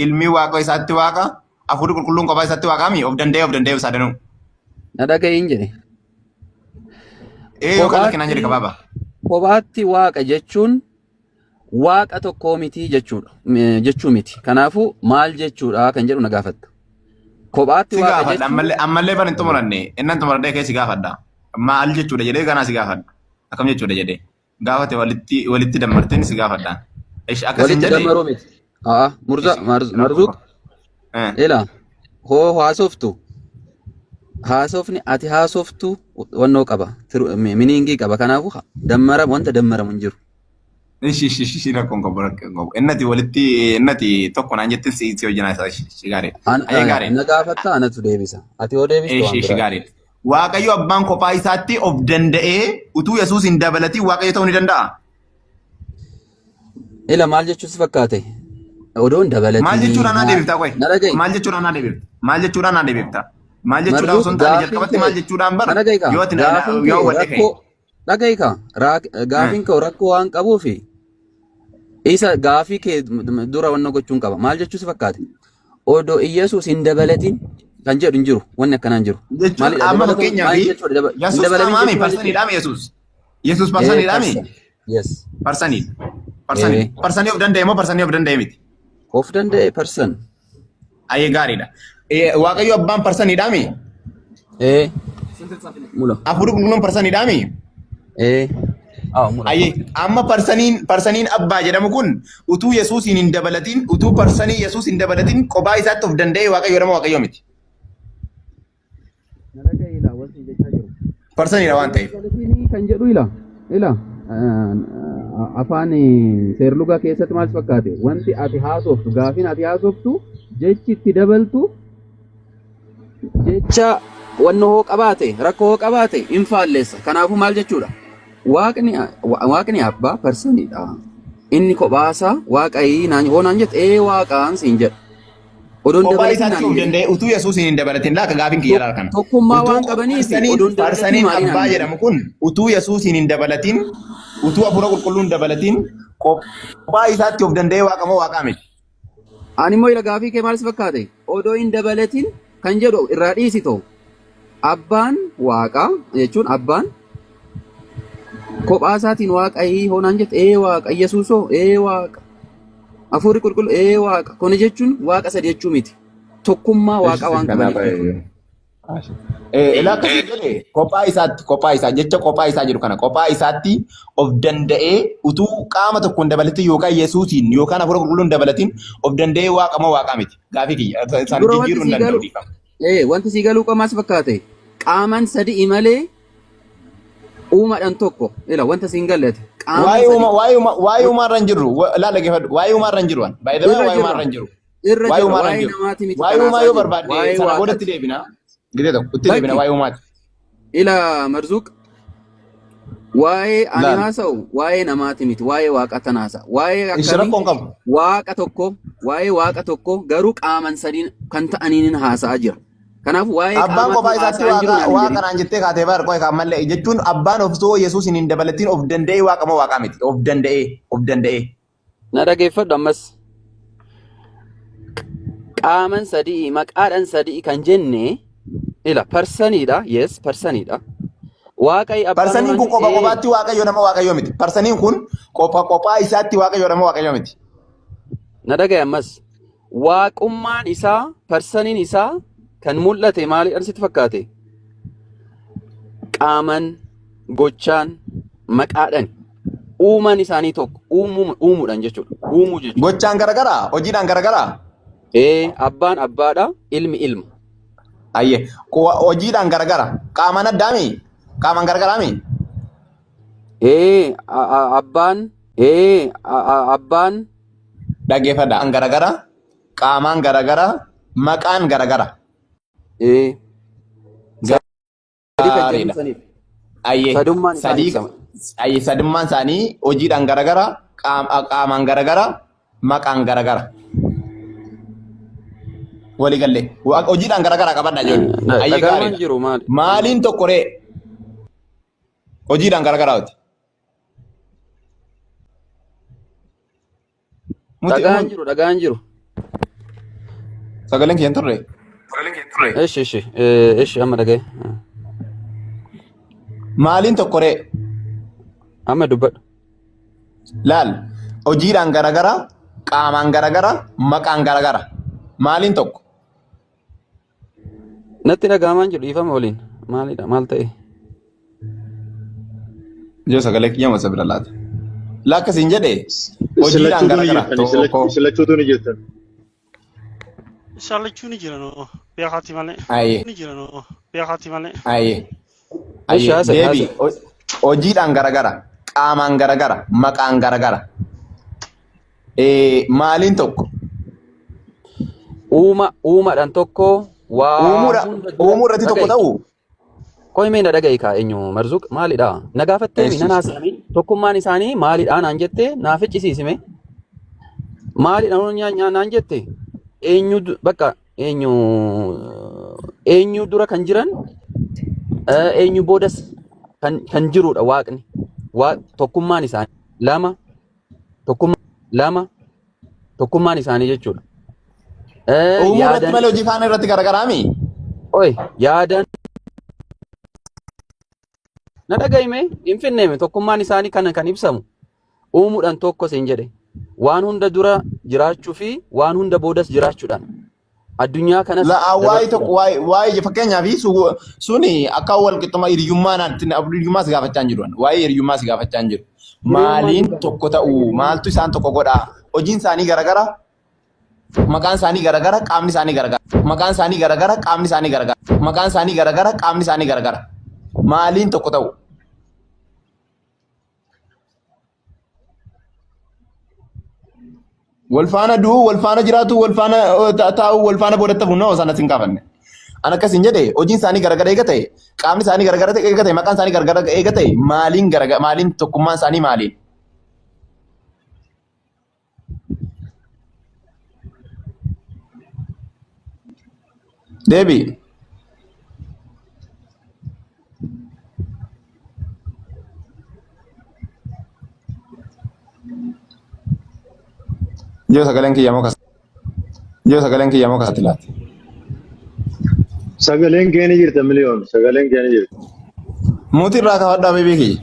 Ilmi waaqa isaatti waaqa. Hafuurri qulqulluun kophaa isaatti waaqaami. Of danda'ee isaa danuu. Na dhaga'i hin jedhe. Yookaan lakki naan jedhe qabaaba. Kophaatti waaqa jechuun waaqa tokkoo miti jechuudha. Jechuu miti. Kanaafuu maal jechuudha kan jedhu na gaafatta. Kophaatti waaqa jechuun. Ammallee ban hin xumuranne. Innan xumuradhee keessi gaafadha. Maal jechuudha jedhee ganaa si gaafadha. Akkam jechuudha jedhee. Gaafate walitti dammarteen si gaafadha. Akkasiin jedhee. Walitti dammaroo miti. Marzuuq. Ila hoo haasoftu. Haasofni ati haasoftu wannoo qaba. Miniingii qaba. Kanaafuu wanta dammaramu hin jiru. Ishi rakkoon qabu rakkoon qabu. Innati tokko naan jettin si hojjanaa isaa gaariidha. Na gaafatta anatu deebisa. Ati yoo deebistu Ishi gaariidha. Waaqayyo abbaan kophaa isaatti of danda'ee utuu Yesuus hin dabalatiin waaqayyo ta'uu ni danda'a. Ila maal jechuun si fakkaate? Odoo hin dabalatiin. Maal jechuudhaan naa deebiftaa qoy? Maal jechuudhaan naa deebifta? Maal jechuudhaan osoo hin taane jalqabatti maal jechuudhaan bara? Yoo wadde ka'e. Dhaga'i ka gaafiin koo rakkoo waan qabuufi isa gaafii kee dura wanna gochuun qaba. Maal jechuun si fakkaate? Odoo Iyyasuus hin dabalatiin kan jedhu hin jiru. Wanni akkanaan jiru. Jechuun amma fakkeenyaaf Yesuus qaamaami parsaniidhaami Yesuus. Yesuus parsaniidhaami? Yes. Parsaniidha. Parsanii of danda'e moo parsanii of danda'e miti? Of danda'e parsan. Ayyee gaariidha. Waaqayyo abbaan parsaniidhaami? Mula. Hafuurri qulqulluun parsaniidhaami? Ayyee amma parsaniin abbaa jedhamu kun utuu Yesuusiin hin dabalatiin utuu parsanii Yesuus hin dabalatiin kophaa isaatti of danda'e waaqayyo jedhama waaqayyo miti. Parsaniidha waan ta'eef. Kan jedhu ila afaan seerlugaa keessatti maal fakkaate? Wanti ati haasoftu gaafiin ati haasoftu jechi itti dabaltu jecha wanna hoo qabaate rakkoo hoo qabaate hin faalleessa. Kanaafuu maal jechuudha? Waaqni abbaa parsaniidha. Inni kophaasaa waaqayii naan jette waaqaan siin jedha. Kophaa isaatti of danda'e utuu Yesuus hin dabalatin laaka gaafiin kiyya laala kana. Tokkummaa waan qabaniif parsaniin abbaa jedhamu kun utuu Yesuus hin dabalatin utuu hafuura qulqulluu hin dabalatin kophaa isaatti of danda'e waaqa moo waaqaa miti? Ani immoo ila gaafii kee maal si fakkaate? Odoo hin dabalatin kan jedhu irraa dhiisi ta'u. Abbaan waaqaa jechuun abbaan kophaa isaatiin waaqayii hoonaan jette waaqa Yesuusoo waaqa. Hafuurri qulqulluu waaqa. Kun jechuun waaqa sadii jechuu miti. Tokkummaa waaqa waan qabaniif. Akkasii jedhee kophaa isaa jecha kophaa isaa jedhu kana kophaa isaatti of danda'ee utuu qaama tokko hin dabalatin yookaan Yesuusiin yookaan hafuura qulqulluu hin dabalatin of danda'ee waaqa moo waaqaa miti? Gaafii kiyya isaan jijjiiruu hin danda'u. Wanti sii galuu qamaas fakkaate qaaman sadii malee uumadhaan tokko wanta siin gallate. Waa'ee uumaarra hin jirru laala geeffadhu waa'ee uumaarra hin jiru waan baay'ee waa'ee uumaarra hin jiru. Waa'ee uumaarra hin jiru. Waa'ee uumaa yoo barbaadde sana boodatti deebina. Gidee tokko itti deebina waa'ee uumaati. Ila Marzuuq waa'ee ani haasa'u waa'ee namaati miti waa'ee waaqa tan haasa. Waa'ee akkamii waaqa tokko garuu qaaman sadiin kan ta'aniin haasa'a jira. Kanaaf waa'ee abbaan kophaa isaatti waaqa naan jettee kaatee baar qo'ee kan mallee jechuun abbaan osoo Yesuus hin dabalatiin of danda'ee waaqa moo waaqaa miti? Of danda'ee. Na dhageeffadhu ammas. Qaaman sadii maqaadhaan sadii kan jenne ila parsaniidha. Yes parsaniidha. Waaqayyo abbaan parsaniin kun kophaatti waaqayyo nama waaqayyo miti. Parsaniin kun kophaa isaatti waaqayyo nama waaqayyo miti. Na dhagaye ammas. waaqummaan isaa persaniin isaa kan mul'ate maaliidhaan sitti fakkaate? Qaaman, gochaan, maqaadhaan uumaan isaanii tokko uumuudhaan jechuudha. Uumuu jechuudha. Gochaan garagaraa, hojiidhaan garagaraa. Abbaan abbaadha, ilmi ilma. Ayyee, hojiidhaan garagara. Qaaman addaami? Qaaman garagaraami? Abbaan dhaggeeffadha. Garagara, qaamaan garagara, maqaan garagara. Gaariidha. Ayyee, sadummaan isaanii hojiidhaan garagara, qaamaan garagara, maqaan garagara. Walii galee hojiidhaan garagara qabadha ijoollee. Ayyee gaariidha. Maaliin tokko ree? Hojiidhaan garagaraati. Dhagaan jiru. Sagaleen kiyyan turre. Eshi amma dhagaye. Maaliin tokko ree? Amma dubbadhu. Laal hojiidhaan garagara, qaamaan garagara, maqaan garagara. Maaliin tokko? Natti dhagahamaan jiru dhiifama waliin. Maalidha? Maal ta'e? Ijoo sagalee kiyya masa bira laata. Lakkasiin jedhee hojiidhaan garagara. Silachuutu ni jirtan. Isaalachuu ni jira noo. Beekaati malee. Ayyee. Ni jira noo. Beekaati malee. Ayyee. Ayyee. Deebii hojiidhaan garagara, qaamaan garagara, maqaan garagara. Maaliin tokko? Uumaadhaan tokko uumuu irratti tokko ta'u. Qoy meena dhaga'i kaa eenyu Marzuuq maalidha? Na gaafattee na naasanii tokkummaan isaanii maalidha naan jettee naaf ficcisiisime. Maalidha naan jette bakka eenyu dura kan jiran eenyu boodas kan jirudha waaqni. Tokkummaan isaanii tokkummaan isaanii jechuudha. Uumuu irratti malee hojii faana irratti garagaraami. Yaadan na dhagahime hin finneeme tokkummaan isaanii kan ibsamu uumuudhaan tokko siin jedhe waan hunda dura jiraachuu fi waan hunda boodas jiraachuudhaan addunyaa kanas waa'ee fakkeenyaaf suni akka wal qixxuma hiriyummaa si gaafachaa hin jiru. Waa'ee hiriyummaa si gaafachaa hin jiru. Maaliin tokko ta'u maaltu isaan tokko godhaa? Hojiin isaanii garagara, maqaan isaanii garagara, qaamni isaanii garagara. Maqaan isaanii garagara, qaamni isaanii garagara. Maqaan isaanii garagara, qaamni isaanii garagara. Maaliin tokko ta'u? Wal faana du'u, wal faana jiraatu, wal faana taa'u, wal faana boodatti hafu noo sana sin kaafanne. An akkasiin jedhe hojiin isaanii garagara eega ta'e, qaamni isaanii garagara eega ta'e, maqaan isaanii garagara eega ta'e, maaliin tokkummaan isaanii maaliin? Deebii. Ijoo sagaleen kiyya moo kasatti laata? Sagaleen kee ni jirta miliyoon. Sagaleen kee ni jirta. Muutii irraa kaafadhaa beebii kiyya.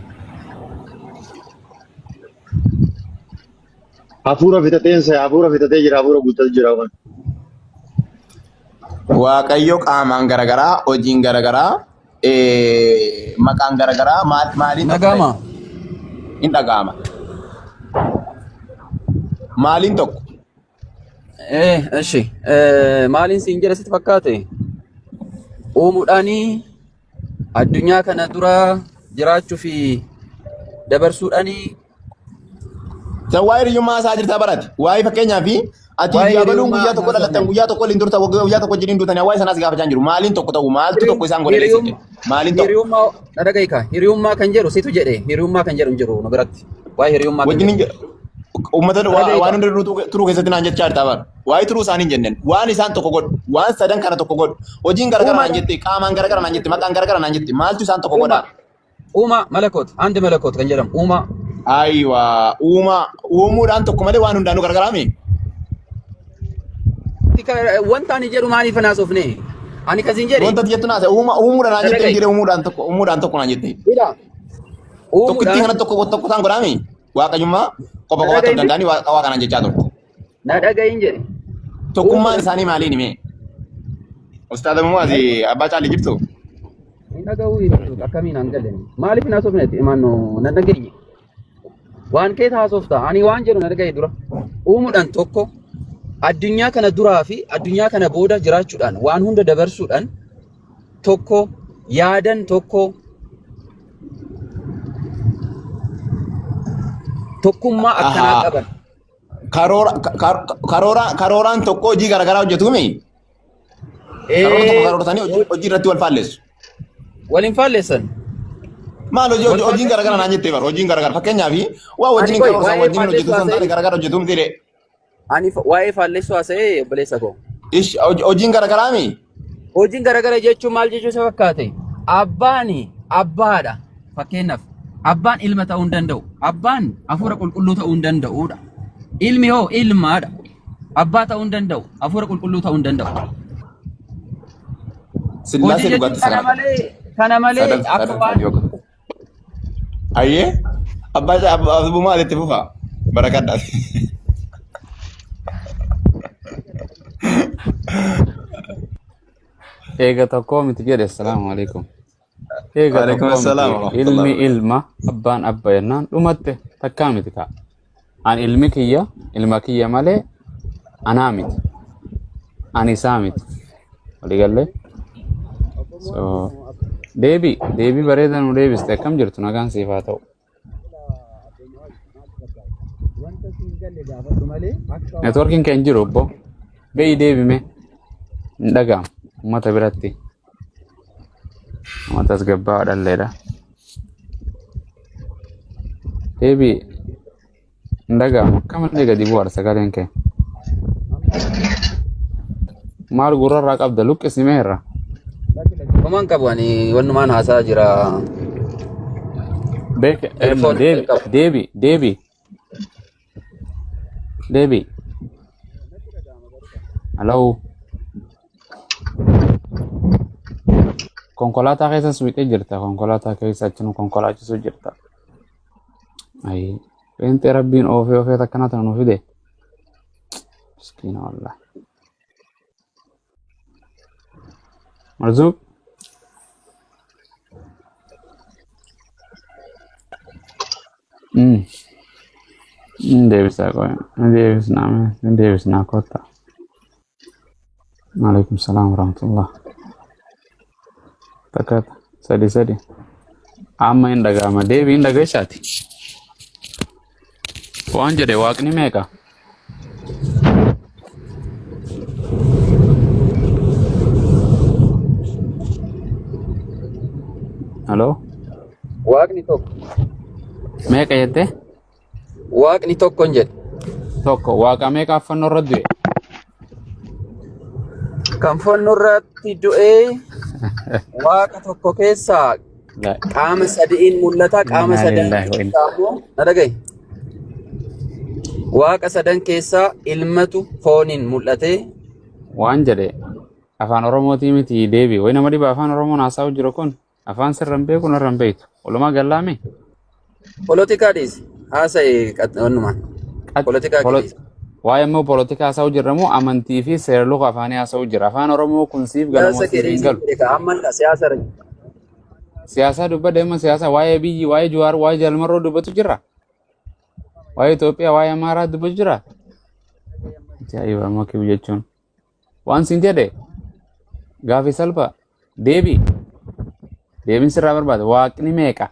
Hafuura fitatee jira. Hafuura guuttatu jira. Waaqayyo qaamaan garagaraa, hojiin garagaraa, maqaan garagaraa maaliin dhaga'ama? Hin dhaga'ama. Maaliin tokko? Eshi maaliin siin jedha sitti fakkaate? Uumuudhaanii addunyaa kana dura jiraachuu fi dabarsuudhaanii. Waa'ee hiriyummaa isaa jirtaa barate. Waa'ee fakkeenyaaf ati yaabaluun guyyaa tokko dhalattan guyyaa tokko liin durta guyyaa tokko jiniin durtanii waa'ee sanaas gaafachaa jiru. Maaliin tokko ta'u maaltu tokko isaan godhe leessite? Maaliin tokko? Hiriyummaa dhaga'ika. Hiriyummaa kan jedhu situ jedhe hiriyummaa kan jedhu hin jiru nu biratti. Waa'ee hiriyummaa kan jedhu. Uummata waan hundi turuu keessatti naan jechaa jirtaa bara. Waa'ee turuu isaanii hin jenneen. Waan isaan tokko godhu. Waan sadan kana tokko godhu. Hojiin garagara naan jette, qaamaan garagara naan jette, maqaan garagara naan jette. Maaltu isaan tokko godhaa? Uumaa malakoot, handi malakoot kan jedhamu uumaa. Ayiwaa uumuudhaan tokko malee waan hundaanuu garagaraami. Wanta ani jedhu maaliif naas ofne? Ani kasiin jedhe. Wanta jettu naas uumuudhaan naan jette jedhee uumuudhaan tokko naan jette. Tokkitti kana tokko isaan godhaami. Waaqayyummaa qofa qofa ta'uu danda'anii waa kanaan jechaa turte. Na dhaga'iin jedhe. tokkummaan isaanii maaliin hime? Ustaada Muwazi abbaa caalii jirtu? Inni dhaga'uu hin akkamiin an galeen. Maaliif hin haasofnetti imaanoo nan dhageenye. Waan keessa haasofta ani waan jedhu na dhaga'e dura. Uumuudhaan tokko addunyaa kana duraa fi addunyaa kana booda jiraachuudhaan waan hunda dabarsuudhaan tokko yaadan tokko tokkummaa akkanaa qaban. Karooraan tokko hojii garaagaraa hojjetuumi. Karoora tokko karoortanii hojii irratti wal faalleessu. Waliin faalleessan. Maal hojiin garaagaraa naan jettee bara hojiin garaagaraa fakkeenyaaf waa wajjin karoorsan wajjin hojjetu san taane garaagaraa hojjetu miti dee. Ani waa'ee faalleessuu haasa'ee obboleessa koo. Hojiin garaagaraa mi? Hojiin garaagaraa jechuun maal jechuu isa fakkaate? Abbaani abbaadha. Fakkeenyaaf abbaan ilma ta'uu hin danda'u. Abbaan hafuura qulqulluu ta'uu hin danda'udha. Ilmi hoo ilmaadha. Abbaa ta'uu hin danda'u. Hafuura qulqulluu ta'uu hin danda'u. Sillaasee dhugaatti sana. Kana malee akka waan ayyee abbaa bumaa itti fufa barakadhaati. Eega tokko miti jedhe salaamu alaikum. Waalaikum assalaam. Ilmi ilma abbaan abba jennaan dhumatte takkaa miti ta'a. An ilmi kiyya ilma kiyya malee anaa miti. Ani isaa miti. Waliigallee. So deebii bareedaa nu deebiste akkam jirtu nagaan siif haa ta'u. Networkiin kee hin jiru obbo. Beeyi deebime hin dhaga'amu uummata biratti. Uummatas gabbaa dhalleedha. Deebii hin dhaga'amu akkamallee gadi bu'aadha sagaleen kee. Maal gurrarraa qabda luqqisime irra. Komaan qabu ani wanumaan haasaa jira. Deebii. Hello. Konkolaataa keessa suuqee jirta. Konkolaataa keessa achinu konkolaachisuu jirta. Ayi. Beentee rabbiin oofee takkanaa nu fide. Miskiina wallah. Marzuq. Deebis naa kota. Waalaikum salam warahmatullah. Takat sadi. Amma hin dhaga'ama deebii hin dhaga'ishaati. Waan jedhe waaqni meeqa? Hello? Waaqni tokko. Meeqa jette? Waaqni tokko hin jedhe. Tokko waaqa meeqa fannoo irra du'e? Kan fannoo irratti du'ee waaqa tokko keessaa qaama sadiin mul'ata. Qaama sadan keessaa immoo na dhaga'i. Waaqa sadan keessaa ilmatu fooniin mul'ate. Waan jedhe afaan Oromootii miti deebii. Wayi nama dhiba afaan Oromoon haasa'u jiru kun afaan sirran beeku narran beektu. Walumaa gallaame? Poolotikaadhis haasa'e wanumaan. Poolotikaadhis. Waa'ee immoo poolotikaa haasa'u jirra moo amantii fi seera luka afaanii haasa'u jira. Afaan Oromoo kun siif galamoo siif hin galu. Siyaasa dubbadde amma siyaasa waa'ee biyyi, waa'ee Juwaar, waa'ee Jalmarroo dubbatu jira. Waa'ee Itoophiyaa, waa'ee Amaaraa dubbatu jira. Ajaa'iba amma kibu jechuun. Waan siin jedhe gaafii salphaa deebii. Deebiin sirraa barbaada. Waaqni meeqa?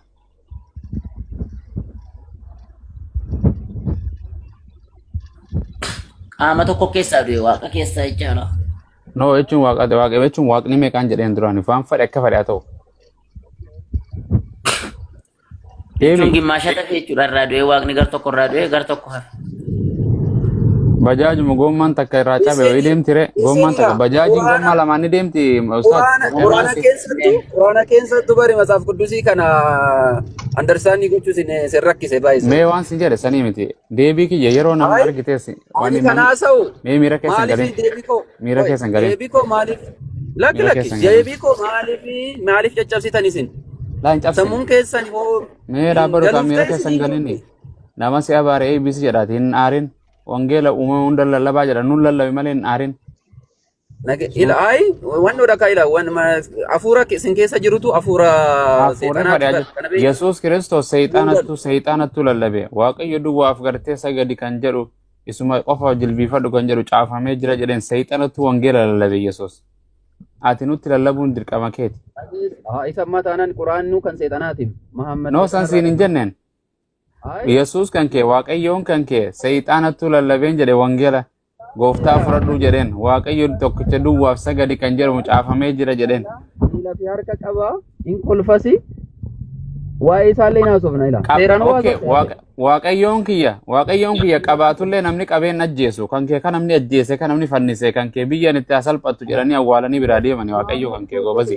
Qaama tokko keessaa du'e waaqa keessaa jechaadha. No jechuun waaqa jechuun waaqni meeqaan jedheen duraan waan fedhe akka fedhe haa ta'u. Jechuun gimmaashata jechuudha irraa du'e waaqni gar tokko irraa du'e gar tokko hafe. Bajaajuma gommaan takka irraa cabe wayii deemti ree gommaan takka bajaajiin gommaa lamaan ni deemti Quraana keessattuu bari matsaaf quddusii kana andarsaanii gochuu sin rakkise baay'isa. Mee waan sin jedhe sanii miti deebii kiyya yeroo nama argitees waan kanaa sa'u mee miira keessan galee miira keessan galee deebii koo maaliif lakki deebii koo maaliif caccabsitan isin sammuun keessan hoo mee dhaabbaru kan miira keessan galee nama si abaare ABC jedhaati hin aarin wangeela uumama hunda lallabaa jedha nun lallabe malee hin aarin. Ila ay wanno daka ila wan afura sin keessa jirutu afura seexanaa Yesuus Kiristoos seexanatu lallabe waaqayyo duwwaaf gartee sagadi kan jedhu isuma qofa jilbiifadhu kan jedhu caafamee jira jedheen seexanatu wangeela lallabe Yesuus. Ati nutti lallabuun dirqama keeti. Isa mataanan quraannu kan seexanaatiif Muhammad no san siin hin jenneen Yesuus kan kee waaqayyoon kan kee seexanatu lallabeen jedhe wangeela gooftaa fudhadhu jedheen waaqayyo tokkicha duwwaaf sagadi kan jedhamu caafamee jira jedheen. Ila fi harka qaba in kolfasi waa'ee isaallee naasofna ila. Seeraan waaqayyoon kiyya qabaatullee namni qabeen ajjeesu kan kee kan namni ajjeese kan namni fannise kan kee biyyaan itti asalphattu jedhanii awwaalanii biraa deemanii waaqayyo kan kee gobasi.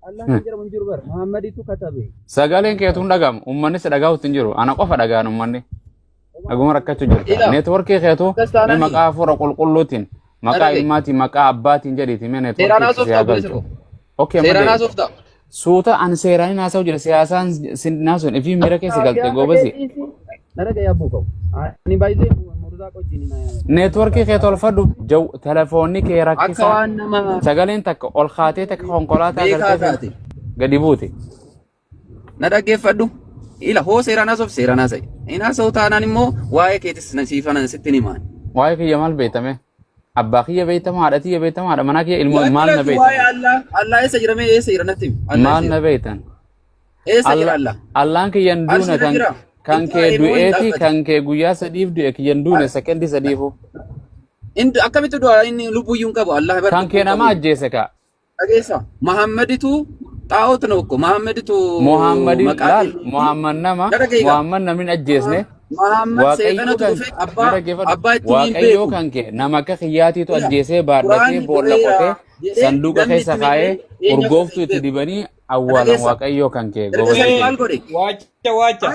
Allah kan jedhamu jiru bar Muhammaditu katabe. Sagaleen keetuun dhagamu uummanni si dhagaa'utti hin jiru ana qofa dhagaan uummanni. Aguma rakkachuu jirta. Neetwoorkii keetu ni maqaa hafuura qulqulluutiin maqaa ilmaatiin maqaa abbaatiin jedhiiti mee neetwoorkii si yaagalchu. Seeraan haasofta. Suuta an seeraan haasa'u jira siyaasaan naasuun ifii miira keessa galte goobasi. Naraga yaabuu qabu. Ani baay'ee murdaa qojjiin neetwoorkii kee tolfadhu telefoonni kee rakkisa sagaleen takka ol kaatee takka konkolaataa galtee gadi buute. Na dhaggeeffadhu. Ila hoo seeraan haasofte seeraan haasa'e. Inni haasa'u taanaan immoo waa'ee keetis nasiifana sitti ni maan. Waa'ee kiyya maal beektame? Abbaa kiyya beektama haadha kiyya beektama haadha manaa kiyya ilmoo maal na beektan? Waa'ee Allah eessa jira mee eessa jira natti? Maal na beektan? Eessa jira Allah? Allaan kiyyan duune kan kee du'eeti kan kee guyyaa sadiif du'e kiyyan duune sekendi sadiifu. Inni akkamitti du'a inni lubbuyyuun qabu Allah kan kee nama ajjeese ka. Dhageessa Muhammaditu Taa'ot nokko Muhammaditu Muhammad nama namni ajjeesne waaqayyo kan kee nama akka kiyyaatiitu ajjeesee baadhatee boolla qotee sanduuqa keessa kaa'ee urgooftuu itti dibanii awwaalan waaqayyo kan kee waacha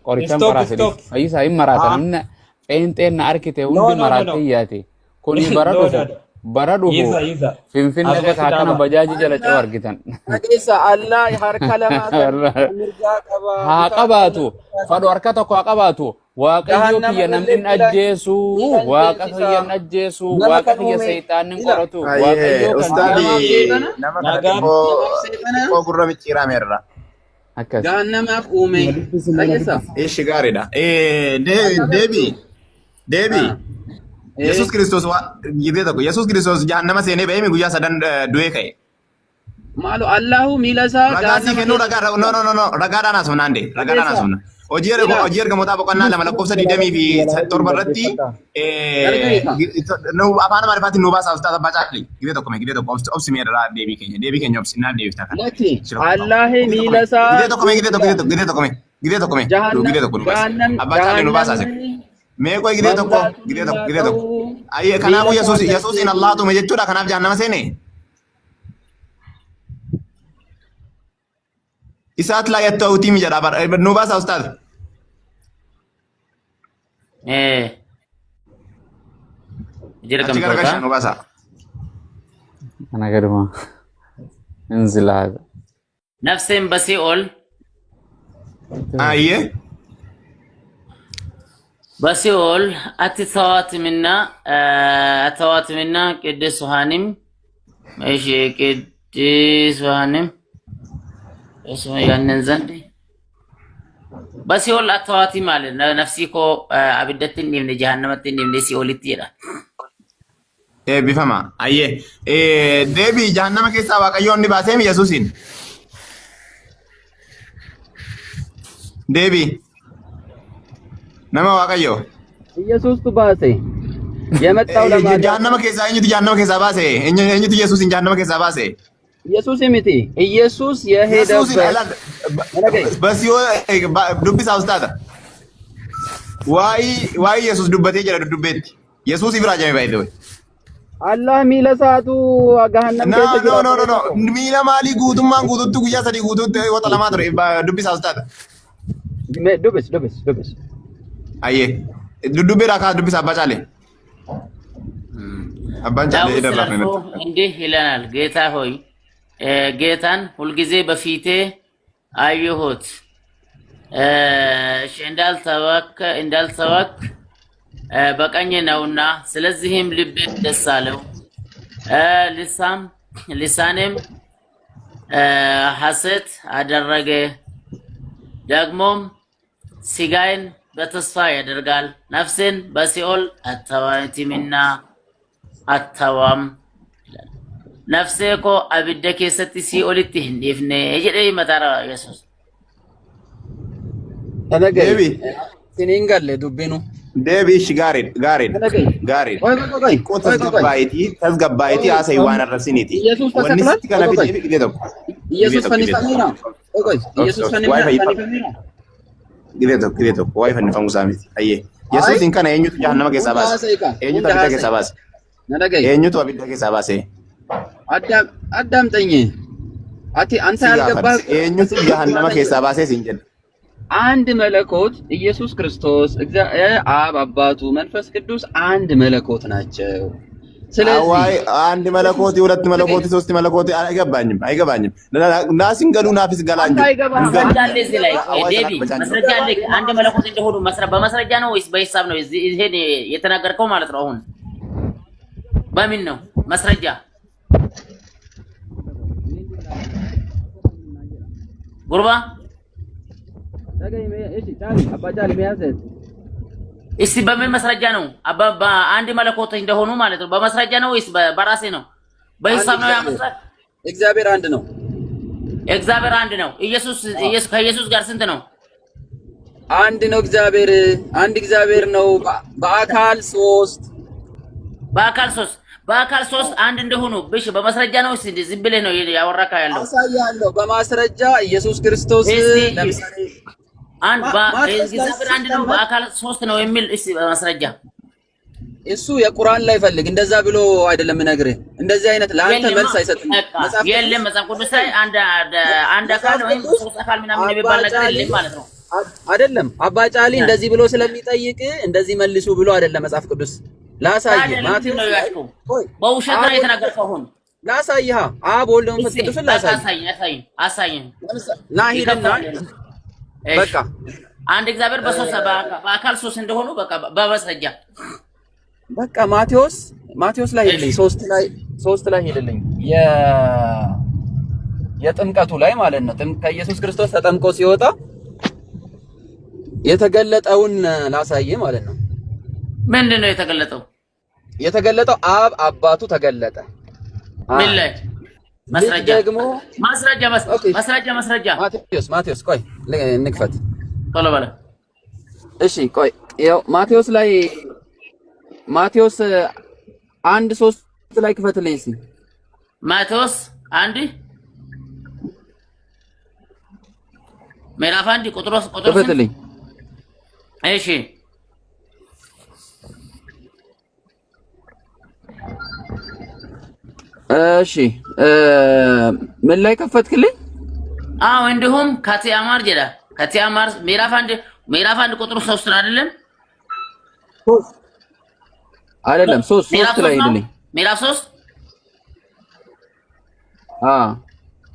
qorichaan paraasanii fayyisaa hin maraatan namni pheenxeen na arkite hundi maraatee yaate kuni bara dhufu finfinne keessa akkana bajaajii jala ce'u argitan. Dhageessa Allah harka lamaa mirgaa qaba. Haa qabaatu fadhu harka tokko haa qabaatu waaqayyo kiyya namni ajjeesu waaqa kiyya ajjeesu waaqa kiyya seexaanni qoratu waaqayyo kan nama xiqqoo gurra micciirameerra. Gaannamaaf uume. Dhageessa. Ishi gaariidha. Deebii. Yesus Kristos Yesus Kristos jahannama seenee ba'ee guyyaa sadan du'ee ka'e. Maalo Allahu miilasaa ragaasii kennuu ragaadhaan haasofnaan dee ragaadhaan haasofna. Hojii ergamootaa boqonnaa lama lakkoofsa 27 irratti afaan Amaariffaatiin nu baasaa ustaas abbaa caalli gidee tokko obsi meedhaa deebii keenya obsinaa deebiftaa kana. Allahi miilasaa gidee tokko abbaa caalli nu baasaa meeqoo gidee tokko ayyee kanaafuu Yesuusiin Allah tume jechuudha kanaaf jahannama seene isaat laa yatta'uutiimi jedha nu baasa ustaad achi garagasha nu baasa ana gaduma inzilaada nafseen basii ol ayyee بسيول أتثوات منا قديس هانم ماشي قديس هانم اسمه ينزل بسيول أتثوات مال نفسيكو عبدتني من جهنمتني من سيولتيرا بفهمه أيه دبي جهنم كيسا واقعيون نباسم يسوسين دبي nama waaqayyo Yesuustu baase የመጣው ለማለት jahannama keessa baase eenyutu Yesuusin jahannama keessa baase ኢየሱስ ምቲ ኢየሱስ የሄደበት በሲዮ dubbisaa ustaata waa'ee Yesuus dubbatee jira dudubbeetti Yesuus ibraa jamee baay'ee ta'e Allah miila saatu gahannan keessa jira no miila maalii guutummaan guututti guyyaa sadii guututti wata lamaa ture dubbisaa ustaata dubbis aye dudubbeedhaa kaas dubbisaa abbaa caalee abbaan caalee darraa እንዲህ ይለናል ጌታ ሆይ ጌታን ሁልጊዜ በፊቴ አየሁት እንዳልተወክ በቀኝ ነውና ስለዚህም ልቤ ደስ አለው ልሳኔም ሐሴት አደረገ ደግሞም ሥጋዬን በተስፋ ያደርጋል ነፍሴን በሲኦል አታዋትምና አታዋም ነፍሴ እኮ አብደ keessatti ሲኦልtti hin dhiifne jedhee mataara Yesuus Deebi. Siniin galle dubbinu. Deebi ishi gaariin. Tasgabbaayitii haasa'ii waan arrabsiniiti. Wanni sitti kana fi deebi qidee tokko. Yesuus fannifameera. Yesuus fannifameera. Qidee tokko waa'ee fannifamuu isaa miti. Ayyee. Yesuusin kana eenyutu jahannama keessaa baase? Eenyutu abidda keessaa baase? Eenyutu abidda keessaa baase? Addaamxanye. Ati anta ያልገባህ eenyutu jahannama keessaa baasee siin jedha? አንድ መለኮት ኢየሱስ ክርስቶስ አብ አባቱ መንፈስ ቅዱስ አንድ መለኮት ናቸው። ስለዚህ አንድ መለኮት ሁለት መለኮት ሶስት መለኮት አይገባኝም ናሲን ገሉ ናፊስ ገላንጂ መስረጃ እዚህ ላይ ዴቢ መስረጃ አለ አንድ መለኮት እንደሆኑ በመስረጃ ነው ወይስ በሂሳብ ነው ይሄን የተናገርከው ማለት ነው አሁን በምን ነው መስረጃ ጉርባ እስቲ በምን መስረጃ ነው አባባ አንድ መለኮት እንደሆኑ ማለት ነው በመስረጃ ነው ወይስ በራሴ ነው በሂሳብ ነው ያመጣ እግዚአብሔር አንድ ነው ኢየሱስ ከኢየሱስ ጋር ስንት ነው አንድ ነው እግዚአብሔር ነው በአካል ሶስት አንድ እንደሆኑ ብሽ በመስረጃ ነው እስቲ ዝም ብለህ ነው ያወራካ ያለው አሳያለሁ በማስረጃ ኢየሱስ ክርስቶስ ለምሳሌ እግዚአብሔር አንድ ነው በአካል ሶስት ነው የሚል እሺ ማስረጃ እሱ የቁርአን ላይ ፈልግ እንደዛ ብሎ አይደለም ነግርህ እንደዚህ አይነት ለአንተ መልስ አይሰጥም የለም መጽሐፍ ቅዱስ ላይ አንድ አካል ወይ ሶስት አካል ምናምን የሚባል ነገር የለም ማለት ነው አይደለም አባጫሊ እንደዚህ ብሎ ስለሚጠይቅ እንደዚህ መልሱ ብሎ አይደለም መጽሐፍ ቅዱስ ላሳይ ማቴዎስ በውሸት ነው የተናገርከው አሁን ላሳይሃ አብ ወልድ መንፈስ ቅዱስ አሳይ ና ሂድና በቃ አንድ እግዚአብሔር በአካል ሶስት እንደሆኑ በቃ በመስረጃ በቃ ማቴዎስ ላይ ሄድልኝ 3 ላይ ሄድልኝ የጥምቀቱ ላይ ማለት ነው ከኢየሱስ ክርስቶስ ተጠምቆ ሲወጣ የተገለጠውን ላሳይ ማለት ነው ምንድነው የተገለጠው አብ አባቱ ተገለጠ ምን ላይ ማስረጃ ደግሞ ማስረጃ ማቴዎስ ቆይ እንክፈት ቶሎ በለ እሺ ቆይ ያው ማቴዎስ 1:3 ላይ ክፈትልኝ እስኪ ማቴዎስ 1 ምዕራፍ 1 ቁጥር ክፈትልኝ እሺ ምን ላይ ከፈትክልኝ እንዲሁም ከቲያማር ምዕራፍ 1 ቁጥር 3 ነው አይደለም 3 ላይ ሄድልኝ ምዕራፍ 3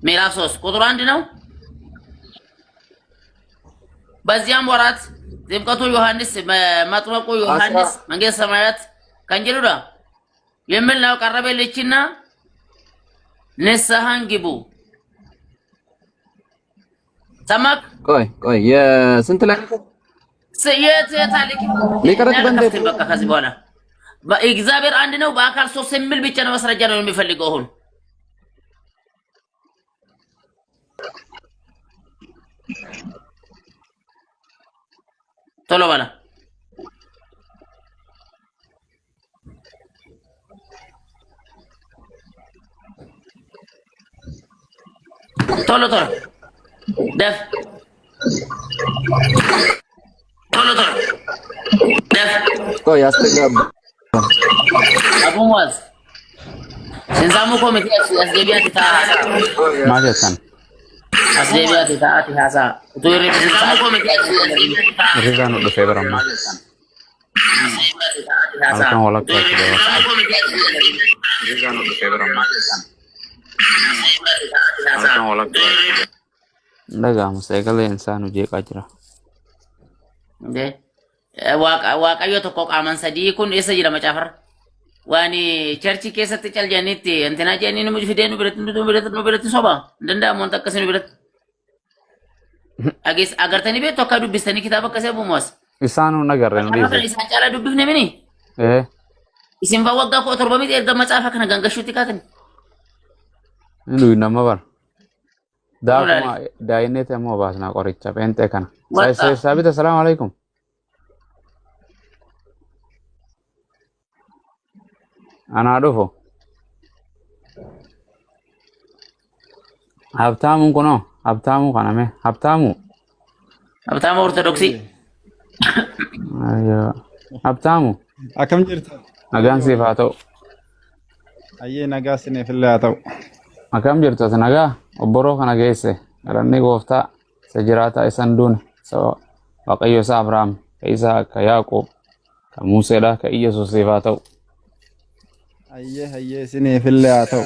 ምዕራፍ 3 ቁጥር 1 ነው በዚያም ወራት ጥምቀቱ ዮሐንስ መጥምቁ ዮሐንስ መንግሥተ ሰማያት ከንጀሉዳ የሚል ነው ቀረበልችና ንስሐን ግቡ ሰማክ ቆይ የስንት ላይ ታሪክ ሊቀረጥ በእንዴት በቃ ከዚህ በኋላ እግዚአብሔር አንድ ነው በአካል ሶስት የሚል ብቻ ነው መስረጃ ነው የሚፈልገው አሁን ቶሎ በላ ቶሎ ደፍ ቆይ አስተጋባ አቡ ሙአዝ ሲንዛሙ ኮሚቴ አስገቢያት ማለታን አስገቢያት ታአቲ ቱሪ ሲንዛሙ ኮሚቴ ሪዛኑ ደፈበረማ አልካን ወላ ሪዛኑ ደፈበረማ አልካን ወላ እንደጋ መሰገለ ኢንሳኑ ጄቃ ጅራ እንዴ waaqayyo tokko qaaman sadii kun eessa jira macaafar waan cherchi keessatti cal janitti antina janii nu fidee nu biratti soba danda'amu wanta akkasii nu biratti agartanii beektu akka dubbistanii kitaaba akkasii abuumaas Isaanuu nagarreen Karena dhiise. isaan caalaa dubbifne mini isin fa waggaa 17 miti erga macaafa kana gangashuutti kaatan Inni nama bar. Daakuma daa'inni ta'e immoo baasnaa qoricha pheenxee kana. Saabita salaamu alaikum. Anaa dhufu. Habtaamuun kunoo habtaamuu kaname habtaamuu. Habtaama ortodoksii. Habtaamuu. Akkam jirta? Nagaan siif haa ta'u. Ayyee nagaa sineef illee haa ta'u. Akkam jirtu ati nagaa obboroo kana geesse galanni gooftaa isa jiraataa isan duune isa waaqayyo isaa Abrahaam ka Isaaq ka Yaaqoob ka Museedha ka Iyyesuus siif haa ta'u. Ayyee sineef illee haa ta'u.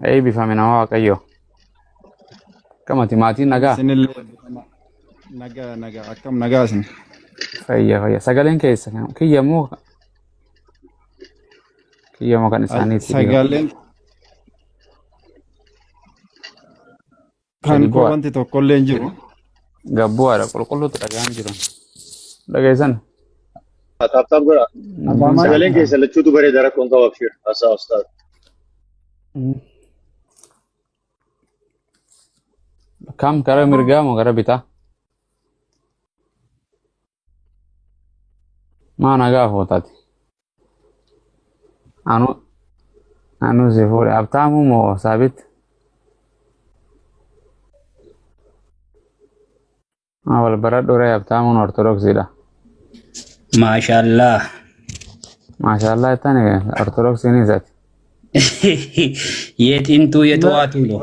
Eebbifame nama waaqayyo. Akkamati maatiin nagaa. Sinillee nagaa akkam nagaa sin. Fayya sagaleen keessa kiyyamoo kan isaaniitti. Sagaleen kan wanti tokkollee hin jiru. Gabbuwaadha qulqulluutu dhagaan jiru. Dhageessan. Taaptaap godha. Sagaleen keessa lachuutu bareeda rakkoon qaba abshir. Asaa ustaad. Kam gara mirgaa moo gara bitaa? Maa nagaa footaati. Anu si fuudhe habtaamuu moo saabit? Wal baradhu ree habtaamuun ortodoksiidha. Maashaallah. Maashaallah ittani ortodoksiin isati. Yeetintuu yetuwaatu lo.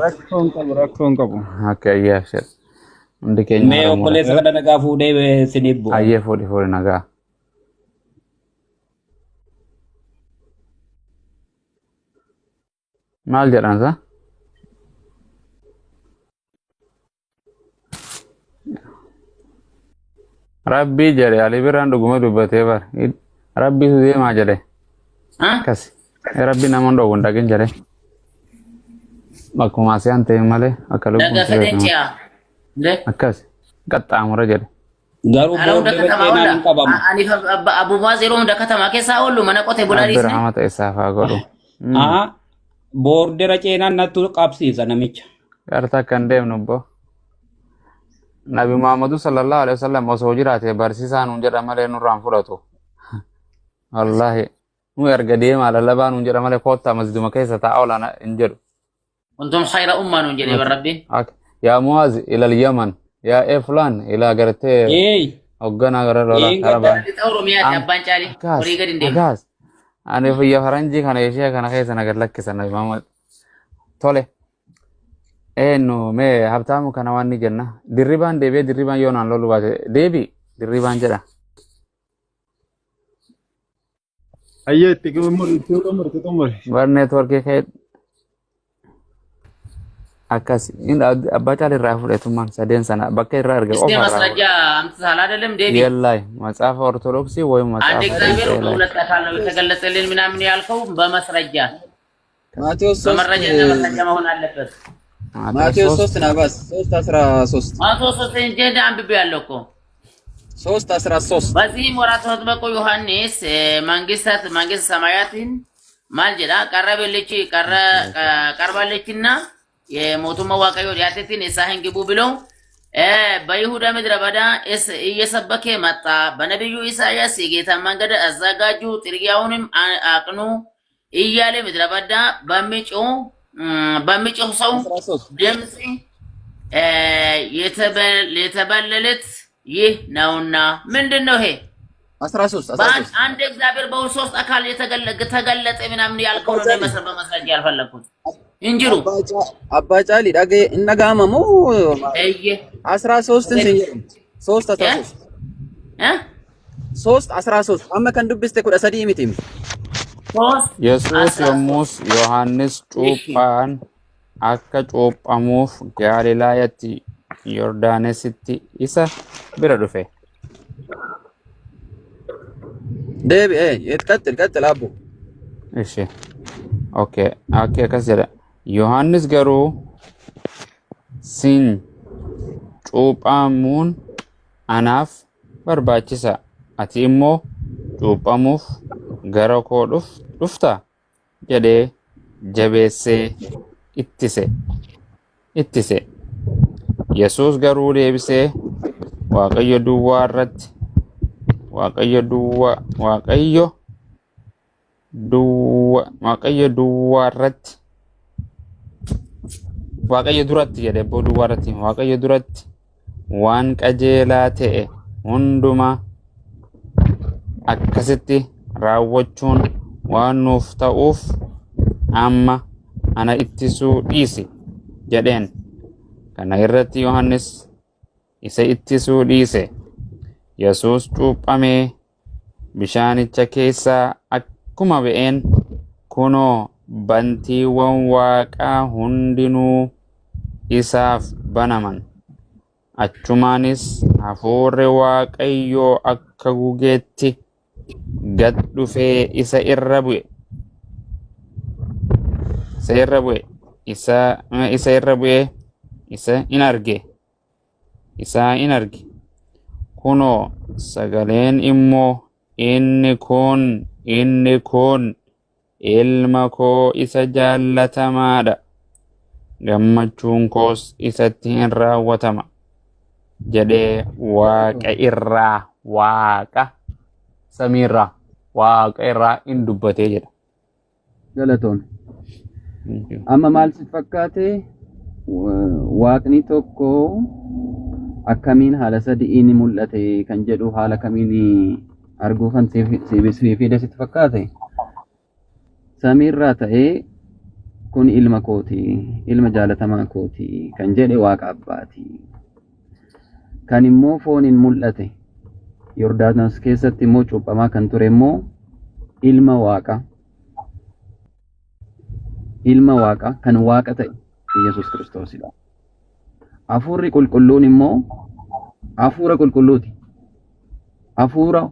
Rakkoon qabu. Akka ayyaaf jedha. Hundi keenya Mee obboleessa kana nagaa fuudhee sinibbo. Ayyee fuudhi nagaa. Maal jedhan sa? Rabbii jedhe Ali birraan dhuguma dubbatee bar. Rabbii su deemaa jedhe. Akkas. Rabbi nama hundoo hin dhagin jedhe. Bakkuma asiyaan ta'e malee akka lubbuun Daga akkas. Qaxxaamura jedhe. Garuu booddee bakkeenaan hin qabamu. Aniif abuumaa zeroo hunda katamaa keessaa oolu mana qotee bulaa Bira dhiisne. hama ta'e saafaa godhu. Booddee ceenaan nattu qabsiisa namicha. Garta akka hin deemnu obbo. Nabi Muhammadu sallallahu alaihi wasallam osoo jiraate barsiisaan hun jedha malee nurraan fudhatu. Wallahi. Nu erga deemaa lallabaa nun jedha malee koottaa masjiduma keessa taa'aa olaana hin jedhu. Kuntum khayra ummaa nuun jedhee barrabbi. Yaa Muaz ilal Yaman. Yaa Eflaan ilaa gartee hoogganaa gara lola Arabaa. Oromiyaati abbaan caalii horii gadi hin deemu. Akaas. Ani biyya faranjii kana ishee kana keessa nagar lakkisan Nabi Muhammad. Tole. Eenyu mee habtaamu kana waan ni jenna. Dirribaan deebi'ee dirribaan yoo naan lolu baate deebi dirribaan jedha. Ayyee itti xumuri. Bar neetworkii ka'e akkas abbaa caalirraa fudhetummaan sadeen sana bakka irraa erga Isne masrajaa amsa saala አይደለም deebi. የላይ መጽሐፈ ኦርቶዶክሲ ወይም አንድ መጽሐፈ እግዚአብሔር በሁለት አካል ነው የተገለጸልን ምናምን ያልከው በመስረጃ ማቴዎስ 3 በመረጃ መስረጃ መሆን አለበት። ማቴዎስ 3 ናባስ 3:13 ማቴዎስ 3 እንደ አንብቤ ያለው እኮ 3:13 በዚህም ወራት መጥምቁ ዮሐንስ መንግስት ሰማያትን ማልጀዳ ቀርባለችና የሞቱማ ዋቀዮ ያተትን እሳህን ግቡ ብለው በይሁዳ ምድረ በዳ እየሰበከ መጣ። በነቢዩ ኢሳያስ የጌታ መንገድ አዘጋጁ ጥርጊያውንም አቅኑ እያለ ምድረ በዳ በሚጮህ ሰው ድምፅ የተበለለት ይህ ነውና። ምንድን ነው ይሄ? 13 አንድ እግዚአብሔር በሁለት ሶስት አካል ተገለጠ ምናምን ያልከው ነው በመስረጃ ያልፈለኩት እንጅሩ አባጫሊ ዳገ እነጋመሙ 13 3:13 አመ ከንዱብስተ ኩዳ ሰዲ ሚቲም Yesuus yommus Yohaannis cuuphaan akka cuuphamuuf Galiilaayatti Yordaanesitti isa bira dhufe. ደብ ቀጥል አቦ እሺ ኦኬ ከሰለ ዮሐንስ ገሩ ሲን ጩጳሙን አናፍ በርባችሳ አቲሞ ጩጳሙፍ ገረኮ ዱፍታ ጀዴ ጀቤሴ ittise Yesuus garuu deebisee Waaqayyo duratti waan qajeelaa ta'e hundumaa akkasitti raawwachuun waan nuuf ta'uuf amma ana ittisuu dhiisi jedheen. Kana irratti Yohannis isa ittisuu dhiise. Yesuus cuuphamee bishaanicha keessaa akkuma ba'een kunoo bantiiwwan Waaqaa hundinuu isaaf banaman. Achumaanis hafuurri Waaqayyoo akka gugeetti gad dhufee isa irra bu'e. Isa in arge. Kunoo sagaleen immoo inni kun ilma koo isa jaallatamaadha. Gammachuun koos isatti hin raawwatama jedhee Waaqa irraa in dubbatee jedha. Galatoon. Amma maal si fakkaate Waaqni tokko akkamiin haala sadiin mul'ate kan jedhu haala kamiin arguu kan siif sitti fakkaate samiirraa ta'ee kun ilma kooti ilma jaalatamaa kooti kan jedhe Waaqa abbaati kan immoo fooniin mul'ate Yordaanos keessatti immoo cuuphamaa kan ture immoo ilma Waaqa kan Waaqa ta'e Yesuus Kiristoosidha. Hafuurri qulqulluun immoo hafuura qulqulluuti. Hafuura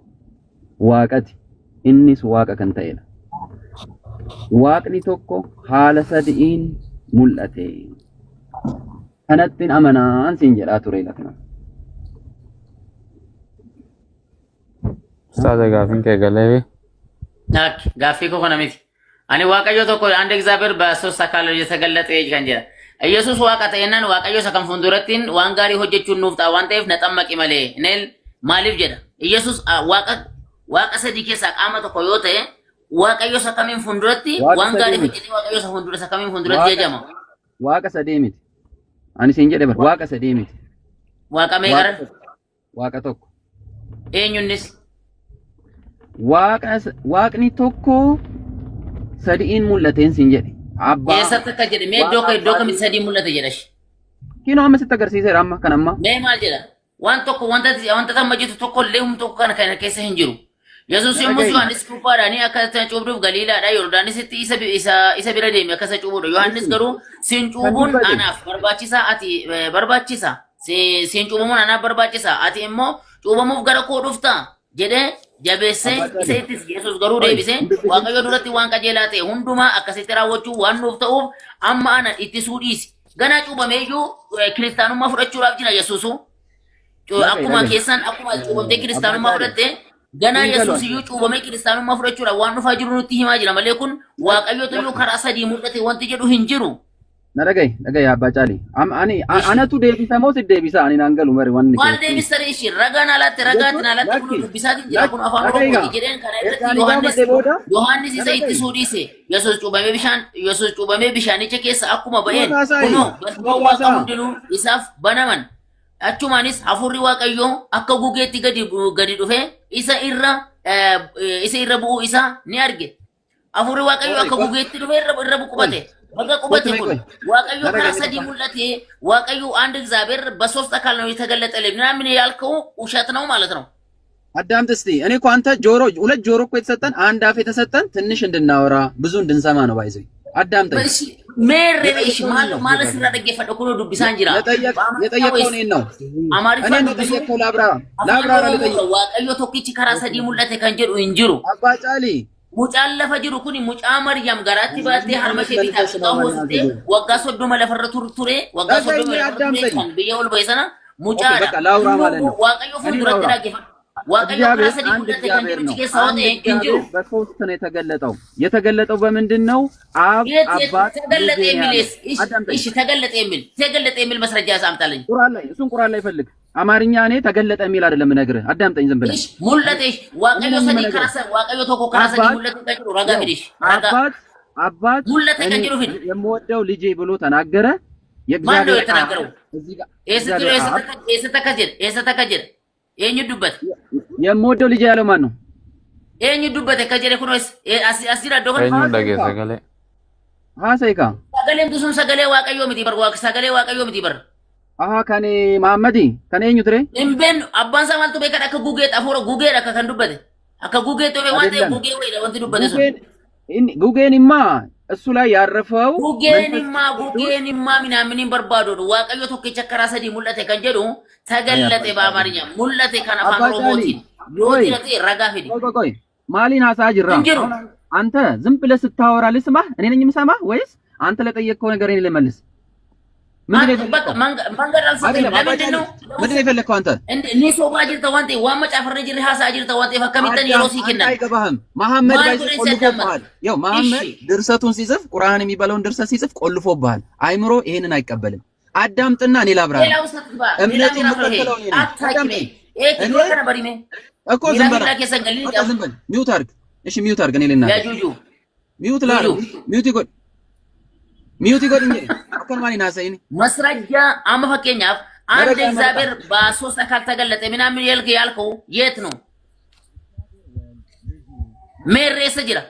Waaqati. Innis Waaqa kan ta'edha. Waaqni tokko haala sadiin mul'ate. Kanattiin amanaan siin jedhaa ture lakna. Ustaaza gaafin kee galee gaaffii koo kana miti. Ani Waaqayyo tokko አንድ እግዚአብሔር በሶስት አካል የተገለጠ kan jedha. Yesuus Waaqa ta'ennaan Waaqayyo isa kan fuuldurattiin waan gaarii hojjechuun nuuf ta'a waan ta'eef na xammaqi malee neel maaliif jedha. Yesuus Waaqa sadii keessaa qaama tokko yoo ta'e Waaqayyo isa kamiin fuulduratti waan gaarii hojjetee Waaqayyo isa fuuldura isa kamiin fuulduratti jedhama. Waaqa sadii miti. Ani siin jedhe bar Waaqa sadii miti. Waaqa meeqara? Waaqa tokko. Eenyunis? Waaqni tokko sadiin mul'ateen siin jedhe. Eessatti akka jedhe mee iddoo kamitti sadii mul'ate jedhash. Kinoo amma sitti agarsiiseera amma kan amma. Mee maal jedha? Waan tokko wanta tamma jirtu tokko illee humna tokko kana keessa hin jiru. Yesuus yommuu Yohaannis cuuphaadhaanii akka cuuphuuf Galiilaadhaa Yordaanisitti isa bira deeme akka isa cuuphuudha. Yohaannis garuu siin cuuphuun anaaf barbaachisa. Siin cuuphamuun anaaf barbaachisa. Ati immoo cuuphamuuf gara koo dhufta jedhee jabeessee isa ittis Yesuus garuu deebisee Waaqayyo duratti waan qajeelaa ta'e hundumaa akkasitti raawwachuu waan nuuf ta'uuf amma ana ittisuu dhiisi. Ganaa cuuphameeyyuu kiristaanummaa fudhachuudhaaf jira Yesuusu. Akkuma cuuphamtee kiristaanummaa fudhatte ganaa Yesuus iyyuu cuuphamee kiristaanummaa fudhachuudhaaf waan dhufaa jiru nutti himaa jira malee kun Waaqayyotu iyyuu karaa sadii mul'ate wanti jedhu hin jiru. Na dhagaye abbaa caalii. Anatu deebisa moo si deebisa ani naan galu mari wanni. Maal deebisa reeshi ragaatiin alatti kun dubbisaatiin jira kun afaan Oromoo jedheen kana irratti Yohaannis isa ittisuu dhiise. Yesuus cuuphamee bishaanicha keessa akkuma ba'een kunoo balbala Waaqa hundinuu isaaf banaman. Achumaanis hafuurri Waaqayyoo akka gugeetti gadi dhufee isa irra bu'uu isaa ni arge. Hafuurri Waaqayyoo akka gugeetti dhufee irra buqubate. Baga qubate kun Waaqayyo karaa sadii mul'ate Waaqayyo አንድ እግዚአብሔር በሶስት አካል ነው የተገለጠልኝ ምናምን ያልከው ውሸት ነው ማለት ነው። አዳምጥ እስቲ እኔ እኮ አንተ ሁለት ጆሮ እኮ የተሰጠን አንድ አፍ የተሰጠን ትንሽ እንድናወራ ብዙ እንድንሰማ ነው ባይዘይ አዳምጠኝ። ሜሬሽ ማለት ስራ ደገፈ እኮ ነው ዱብሳን ጅራ የጠየቀው እኔን ነው አማሪፋ እኔን የጠየቀው ላብራራ ልጠይቅ ዋቀዮ ቶኪቺ ከራሰዲ ሙለተ ከንጀሩ እንጅሩ አባጫሊ ሙጫለፈ ጅሩ ኩኒ ሙጫ መርያም ጋራቲ ባቴ ሀርመሸ ቢታስ ወስቴ ወጋ ሶዶ መለፈረ ቱርቱሬ ወጋ ሶዶ መለፈረ ካን በየውል በይሰና ሙጫ በቃ ላውራ ማለት ነው ዋቀዮ ፉንዱረት ደገፈ ዋቀዮ ከራሰዲ ሙለተ ከንጀሩ ቺኬሳውት እንጅሩ በሶስት ነው የተገለጠው በምንድን ነው አብ አባት ተገለጠ የሚልስ እሺ ተገለጠ የሚል መስረጃ ያሳምጣልኝ ቁርአን ላይ ፈልግ አማርኛ እኔ ተገለጠ የሚል አይደለም ነግርህ አዳምጠኝ ዝም ብለህ ሙለቴሽ ዋቀዮ ሰዲ ከራሰ ዋቀዮ ቶኮ ከራሰዲ ሙለተ ከንጀሩ ረጋ ቢዲሽ አባት ሙለተ ከንጀሩ ፊት የምወደው ልጄ ብሎ ተናገረ ማን ነው የተናገረው ኤሰተከጀል የኝዱበት የምወደው ልጄ ያለው ማን ነው የኝዱበት ከጀለ ኩኖስ አሲራ ዶከን ከኙ ደገ ሰገለ ሃሰይካ ሰገሌም ዱሱን ሰገሌ ዋቀዮ ምቲ በር ዋቅ ሰገሌ ዋቀዮ ምቲ በር ከኔ መሐመዲ ከኔ ኙትሬ እምበን አባንሳ ማልቱ በከዳ ከጉጌ ጠፎሮ ጉጌ ዳከ ከንዱበት አከ ጉጌ ቶቤ ዋንተ ጉጌ ወይ ወንት ዱበት እሱ ጉጌንማ እሱ ላይ ያረፈው ጉጌንማ ምናምን በርባዶ ዋቀዮ ቶከ ከራሰዲ ሙለተ ከንጀዱ ተገለጠ በአማርኛ ሙለተ ከናፋን ሮቦቲ ዮዲረቴ ረጋ ሄዲ ቆይ ማሊን አሳጅራ አንተ ዝም ብለህ ስታወራ ልስማህ እኔ ነኝ የምሰማህ ወይስ አንተ ለጠየቅከው ነገር እኔ ልመልስ መንገድ አልሰጠኝም ለምንድን ነው የፈለግከው አንተ እኔ ሰው ባጅር ተዋንቴ ዋመጫ ፈረጅ ሪሃሳ አጅር ተዋንቴ ፈከሚተን የሮሲክና አይገባህም መሐመድ ባይጽፍ ቆልፎብሃል ያው መሐመድ ድርሰቱን ሲጽፍ ቁርአን የሚባለውን ድርሰት ሲጽፍ ቆልፎብሃል አይምሮ ይሄንን አይቀበልም አዳምጥና እኔ ላብራ እምነቱ መከተለው ነው አታኪኔ እኮ ዝም በል ሚውት አድርግ እሺ ሚውት አድርግ እኔ ልናገር ያጁጁ ሚውት ይጎድ እንጂ አከን ማን ይናሰይኒ መስረጃ አመፈከኛፍ አንድ እግዚአብሔር በሶስት አካል ተገለጠ ምናምን ያልከው የት ነው ሜሬስ ጅራ